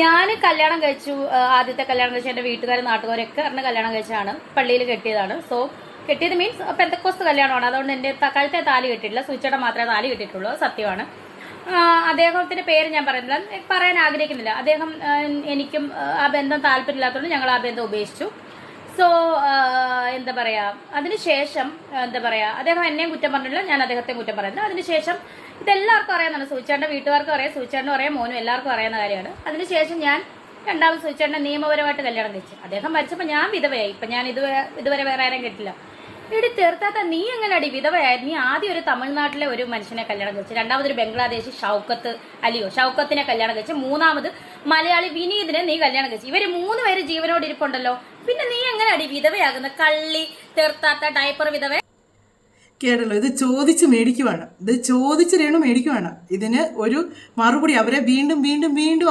ഞാൻ കല്യാണം കഴിച്ചു, ആദ്യത്തെ കല്യാണം കഴിച്ച എൻ്റെ വീട്ടുകാരും നാട്ടുകാരൊക്കെ പറഞ്ഞ് കല്യാണം കഴിച്ചാണ്, പള്ളിയിൽ കെട്ടിയതാണ്. സോ കെട്ടിയത് മീൻസ് പെന്തക്കോസ്ത് കല്യാണമാണ്. അതുകൊണ്ട് എൻ്റെ കഴുത്തെ താലി കെട്ടിയിട്ടില്ല, സൂചിയുടെ മാത്രമേ താലി കെട്ടിയിട്ടുള്ളൂ, സത്യമാണ്. അദ്ദേഹത്തിന്റെ പേര് ഞാൻ പറയാൻ ആഗ്രഹിക്കുന്നില്ല. അദ്ദേഹം എനിക്കും ആ ബന്ധം താല്പര്യമില്ലാത്തതുകൊണ്ട് ഞങ്ങൾ ആ ബന്ധം ഉപേക്ഷിച്ചു. സോ എന്താ പറയാ, അതിനുശേഷം എന്താ പറയാ, അദ്ദേഹം എന്നെയും കുറ്റം പറഞ്ഞില്ല, ഞാൻ അദ്ദേഹത്തെ കുറ്റം പറയുന്നില്ല. അതിനുശേഷം ഇതെല്ലാവർക്കും അറിയാവുന്നതാണ്, സൂചിച്ചേട്ടൻ്റെ വീട്ടുകാർക്കും അറിയാം, സൂചിച്ചേട്ടനും അറിയാം, മോനും എല്ലാവർക്കും അറിയാവുന്ന കാര്യമാണ്. അതിനുശേഷം ഞാൻ രണ്ടാമത് സൂചിച്ചേട്ടനെ നിയമപരമായിട്ട് കല്യാണം കഴിച്ചു. അദ്ദേഹം മരിച്ചപ്പോൾ ഞാൻ വിധവയായി. ഇപ്പം ഞാൻ ഇതുവരെ വേറെ ആരും കെട്ടില്ല. എടി തീർത്താത്ത നീ എങ്ങനെ അടി വിധവയായത്? നീ ആദ്യം ഒരു തമിഴ്നാട്ടിലെ ഒരു മനുഷ്യനെ കല്യാണം കഴിച്ചു, രണ്ടാമതൊരു ബംഗ്ലാദേശി ഷൗക്കത്തിനെ കല്യാണം കഴിച്ചു, മൂന്നാമത് മലയാളി വിനീതിനെ നീ കല്യാണം കഴിച്ചു. ഇവര് 3 പേര് ജീവനോട് ഇരിപ്പുണ്ടല്ലോ, പിന്നെ നീ എങ്ങനെ അടി വിധവയാകുന്ന കള്ളി തീർത്താത്ത ഡയപ്പർ വിധവ? കേട്ടല്ലോ, ഇത് ചോദിച്ച് മേടിക്കുവാണ്, ഇത് ചോദിച്ച് രേണു മേടിക്കുവാണ്. ഇതിന് ഒരു മറുപടി അവരെ വീണ്ടും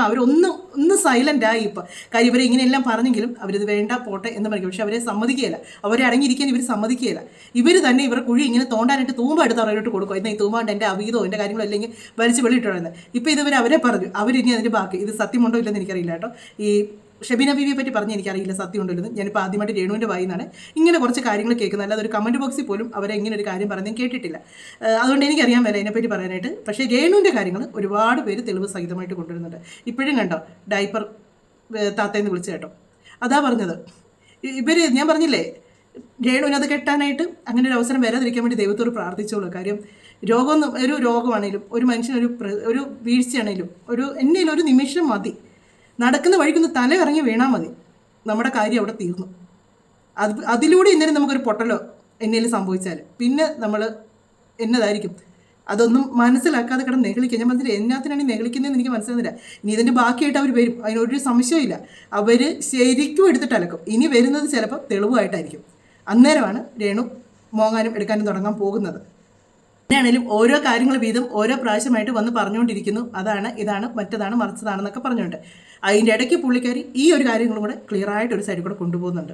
അവരൊന്ന് സൈലന്റ് ആയി. ഇപ്പം കാര്യം ഇവരെ ഇങ്ങനെയെല്ലാം പറഞ്ഞെങ്കിലും അവരിത് വേണ്ട പോട്ടെ എന്ന് പറയും. പക്ഷെ അവരെ സമ്മതിക്കുകയില്ല, അവരെ അടങ്ങിയിരിക്കാൻ ഇവർ സമ്മതിക്കുകയില്ല. ഇവർ തന്നെ ഇവരെ കുഴി ഇങ്ങനെ തോണ്ടാനായിട്ട് തൂമ്പ എടുത്ത് അവരോട്ട് കൊടുക്കും. എന്നാൽ ഈ തൂമ്പാണ്ട് എൻ്റെ അവീതോ എൻ്റെ കാര്യങ്ങളോ അല്ലെങ്കിൽ വലിച്ച് വെളിയിട്ടുള്ളത്. ഇപ്പം ഇതുവരെ അവരെ പറഞ്ഞു, അവരിനി അതിൻ്റെ ബാക്കി ഇത് സത്യമുണ്ടോ ഇല്ലെന്ന് എനിക്കറിയില്ല കേട്ടോ. ഈ ഷെബീന ബീവിയെ പറ്റി പറഞ്ഞ് എനിക്കറിയില്ല സത്യം ഉണ്ടല്ലോ. ഞാനിപ്പോൾ ആദ്യമായിട്ട് രേണുവിൻ്റെ വായിന്നാണ് ഇങ്ങനെ കുറച്ച് കാര്യങ്ങൾ കേൾക്കുന്നത്, അല്ലാതെ ഒരു കമൻറ്റ് ബോക്സിൽ പോലും അവരെ ഇങ്ങനെ ഒരു കാര്യം പറഞ്ഞ് കേട്ടിട്ടില്ല. അതുകൊണ്ട് എനിക്കറിയാൻ മേല അതിനെപ്പറ്റി പറയാനായിട്ട്. പക്ഷേ രേണുവിൻ്റെ കാര്യങ്ങൾ ഒരുപാട് പേര് തെളിവ് സഹിതമായിട്ട് കൊണ്ടുവരുന്നുണ്ട്. ഇപ്പോഴും കണ്ടോ ഡയപ്പർ താത്തേന്ന് വിളിച്ച് കേട്ടോ, അതാ പറഞ്ഞത്. ഞാൻ പറഞ്ഞില്ലേ രേണുവിനത് കെട്ടാനായിട്ട് അങ്ങനെ ഒരു അവസരം വരാതിരിക്കാൻ വേണ്ടി ദൈവത്തോട് പ്രാർത്ഥിച്ചോളൂ. കാര്യം ഒരു രോഗമാണെങ്കിലും ഒരു മനുഷ്യനൊരു ഒരു വീഴ്ചയാണെങ്കിലും എന്നേലും ഒരു നിമിഷം മതി, നടക്കുന്ന വഴിക്കൊന്ന് തല ഇറങ്ങി വീണാൽ മതി, നമ്മുടെ കാര്യം അവിടെ തീർന്നു. അതിലൂടെ ഇന്നലെ നമുക്കൊരു പൊട്ടലോ എന്നേലും സംഭവിച്ചാൽ പിന്നെ നമ്മൾ എന്നതായിരിക്കും, അതൊന്നും മനസ്സിലാക്കാതെ കിടന്ന് നെഗളിക്കുക. ഞാൻ പറഞ്ഞില്ല എന്നാത്തിനാണ് നെഗളിക്കുന്നതെന്ന് എനിക്ക് മനസ്സിലാകുന്നില്ല. ഇനി ഇതിൻ്റെ ബാക്കിയായിട്ട് അവർ വരും, അതിനൊരു സംശയമില്ല. അവർ ശരിക്കും എടുത്തിട്ട് അലക്കും. ഇനി വരുന്നത് ചിലപ്പോൾ തെളിവായിട്ടായിരിക്കും. അന്നേരമാണ് രേണു മോങ്ങാനും എടുക്കാനും തുടങ്ങാൻ പോകുന്നത്. ആണെങ്കിലും ഓരോ കാര്യങ്ങൾ വീതം ഓരോ പ്രാവശ്യമായിട്ട് വന്ന് പറഞ്ഞുകൊണ്ടിരിക്കുന്നു, ഇതാണ് മറ്റതാണ് മറിച്ചതാണെന്നൊക്കെ പറഞ്ഞുകൊണ്ട്. അതിൻ്റെ ഇടയ്ക്ക് പുള്ളിക്കാരി ഈ ഒരു കാര്യങ്ങളും കൂടെ ക്ലിയറായിട്ട് ഒരു സൈഡിൽ കൂടെ കൊണ്ടുപോകുന്നുണ്ട്.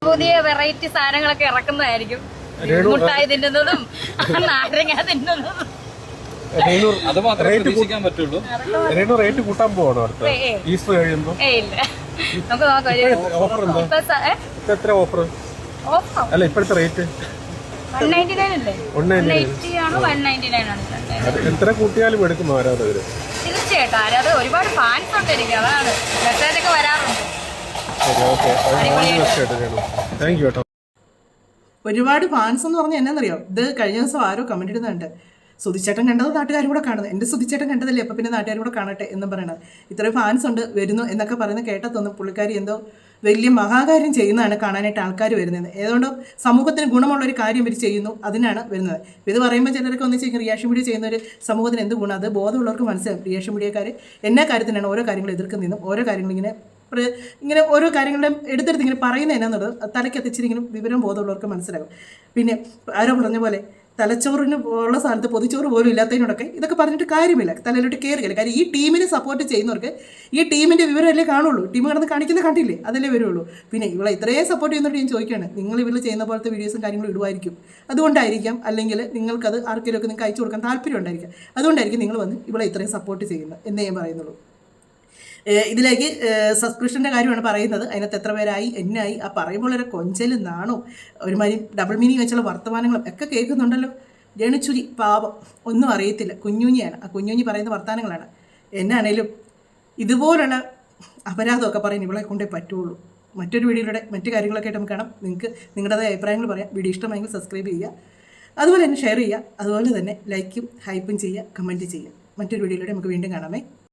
പുതിയ വെറൈറ്റി സാധനങ്ങളൊക്കെ ഇറക്കുന്നതായിരിക്കും. മുട്ടായി തിന്നുന്നതും നാരങ്ങ തിന്നുന്നതും. അത് മാത്രമേ പ്രതീക്ഷിക്കാൻ പറ്റുള്ളൂ. റേറ്റ് കൂട്ടാൻ പോകണോ അടുത്ത ഈസ്റ്റർ കഴിയുമ്പോ? ഇല്ല, നമുക്ക് നോക്കാം. ഓഫർ എന്താ? എത്ര ഓഫർ? അല്ല ഇപ്പോഴത്തെ റേറ്റ് 199 അല്ലേ? 190 ആണ്. 199 ആണ്. എത്ര കൂട്ടിയാലും എടുക്കും ആരാധകര്. തീർച്ചയായിട്ടും ആരാധകർ ഒരുപാട് ഫാൻസ് ഉണ്ട് എനിക്ക്. അതാണ് മെസ്സേജൊക്കെ വരാറുണ്ട്. ശരി, ഓക്കെ. താങ്ക് യു കേട്ടോ. ഒരുപാട് ഫാൻസ് എന്ന് പറഞ്ഞാൽ എന്നാന്നറിയോ, ഇത് കഴിഞ്ഞ ദിവസം ആരോ കമന്റ് ഇടുന്നുണ്ട്, സുധിച്ചേട്ടൻ കണ്ടത് നാട്ടുകാരും കൂടെ കാണുന്നത്, എൻ്റെ സുധിച്ചേട്ടൻ കണ്ടതല്ലേ അപ്പം പിന്നെ നാട്ടുകാരും കൂടെ കാണട്ടെ എന്ന് പറയണത്. ഇത്രയും ഫാൻസ് ഉണ്ട് വരുന്നു എന്നൊക്കെ പറയുന്നത് കേട്ടതൊന്നും പുള്ളിക്കാരി എന്തോ വലിയ മഹാകാര്യം ചെയ്യുന്നതാണ് കാണാനായിട്ട് ആൾക്കാർ വരുന്നത്. ഏതുകൊണ്ട് സമൂഹത്തിന് ഗുണമുള്ളൊരു കാര്യം ഇവർ ചെയ്യുന്നു, അതിനാണ് വരുന്നത്. ഇത് പറയുമ്പോൾ ചിലരൊക്കെ ഒന്ന് ചെയ്യുക റിയാക്ഷൻ വീഡിയോ ചെയ്യുന്ന ഒരു സമൂഹത്തിന് എന്ത് ഗുണം, അത് ബോധമുള്ളവർക്ക് മനസ്സിലാവും. റിയാക്ഷൻ വീഡിയോക്കാർ എന്നാ കാര്യത്തിനാണ് ഓരോ കാര്യങ്ങൾ എതിർക്കുന്നതെന്നും ഓരോ കാര്യങ്ങളിങ്ങനെ ഓരോ കാര്യങ്ങളും എടുത്തെടുത്ത് ഇങ്ങനെ പറയുന്നത് എന്നാന്നുള്ളത് തലയ്ക്കെത്തിച്ചിരിക്കുന്ന വിവരം ബോധമുള്ളവർക്ക് മനസ്സിലാകും. പിന്നെ ആരോ പറഞ്ഞ പോലെ തലച്ചോറിന് ഉള്ള സ്ഥലത്ത് പൊതിച്ചോറ് പോലും ഇല്ലാത്തതിനോടൊക്കെ ഇതൊക്കെ പറഞ്ഞിട്ട് കാര്യമില്ല, തലയിലോട്ട് കയറിയില്ല. കാര്യം ഈ ടീമിനെ സപ്പോർട്ട് ചെയ്യുന്നവർക്ക് ഈ ടീമിൻ്റെ വിവരമല്ലേ കാണുള്ളൂ. ടീം കിടന്ന് കാണിക്കുന്ന കണ്ടില്ലേ, അതല്ലേ വരുള്ളൂ. പിന്നെ ഇവളെ ഇത്രയും സപ്പോർട്ട് ചെയ്യുന്നവർ ഞാൻ ചോദിക്കുകയാണ്, നിങ്ങൾ ഇവർ ചെയ്യുന്ന പോലത്തെ വീഡിയോസും കാര്യങ്ങളും ഇടുമായിരിക്കും, അതുകൊണ്ടായിരിക്കാം, അല്ലെങ്കിൽ നിങ്ങൾക്കത് ആർക്കെങ്കിലുമൊക്കെ നിങ്ങൾക്ക് അയച്ചു കൊടുക്കാൻ താല്പര്യം ഉണ്ടായിരിക്കാം, അതുകൊണ്ടായിരിക്കും നിങ്ങൾ വന്ന് ഇവളെ ഇത്രയും സപ്പോർട്ട് ചെയ്യുന്നത് എന്നേ ഞാൻ പറയുന്നുള്ളൂ. ഇതിലേക്ക് സബ്സ്ക്രിപ്ഷൻ്റെ കാര്യമാണ് പറയുന്നത്. അതിനകത്ത് എത്ര പേരായി എന്നായി ആ പറയുമ്പോൾ ഒരു കൊഞ്ചലും നാണോ ഒരുമാതിരി ഡബിൾ മീനിങ് വെച്ചുള്ള വർത്തമാനങ്ങളും ഒക്കെ കേൾക്കുന്നുണ്ടല്ലോ. രേണുചുരി പാവം ഒന്നും അറിയത്തില്ല, കുഞ്ഞുഞ്ഞിയാണ്. ആ കുഞ്ഞുഞ്ഞി പറയുന്ന വർത്തമാനങ്ങളാണ്. എന്നാണേലും ഇതുപോലുള്ള അപരാധമൊക്കെ പറയാൻ ഇവളെ കൊണ്ടേ പറ്റുള്ളൂ. മറ്റൊരു വീഡിയോയിലൂടെ മറ്റു കാര്യങ്ങളൊക്കെ ആയിട്ട് നമുക്ക് കാണാം. നിങ്ങൾക്ക് നിങ്ങളുടേതായ അഭിപ്രായങ്ങൾ പറയാം. വീഡിയോ ഇഷ്ടമായെങ്കിൽ സബ്സ്ക്രൈബ് ചെയ്യുക, അതുപോലെ തന്നെ ഷെയർ ചെയ്യുക, അതുപോലെ തന്നെ ലൈക്കും ഹൈപ്പും ചെയ്യുക, കമൻറ്റ് ചെയ്യുക. മറ്റൊരു വീഡിയോയിലൂടെ നമുക്ക് വീണ്ടും കാണാമേ.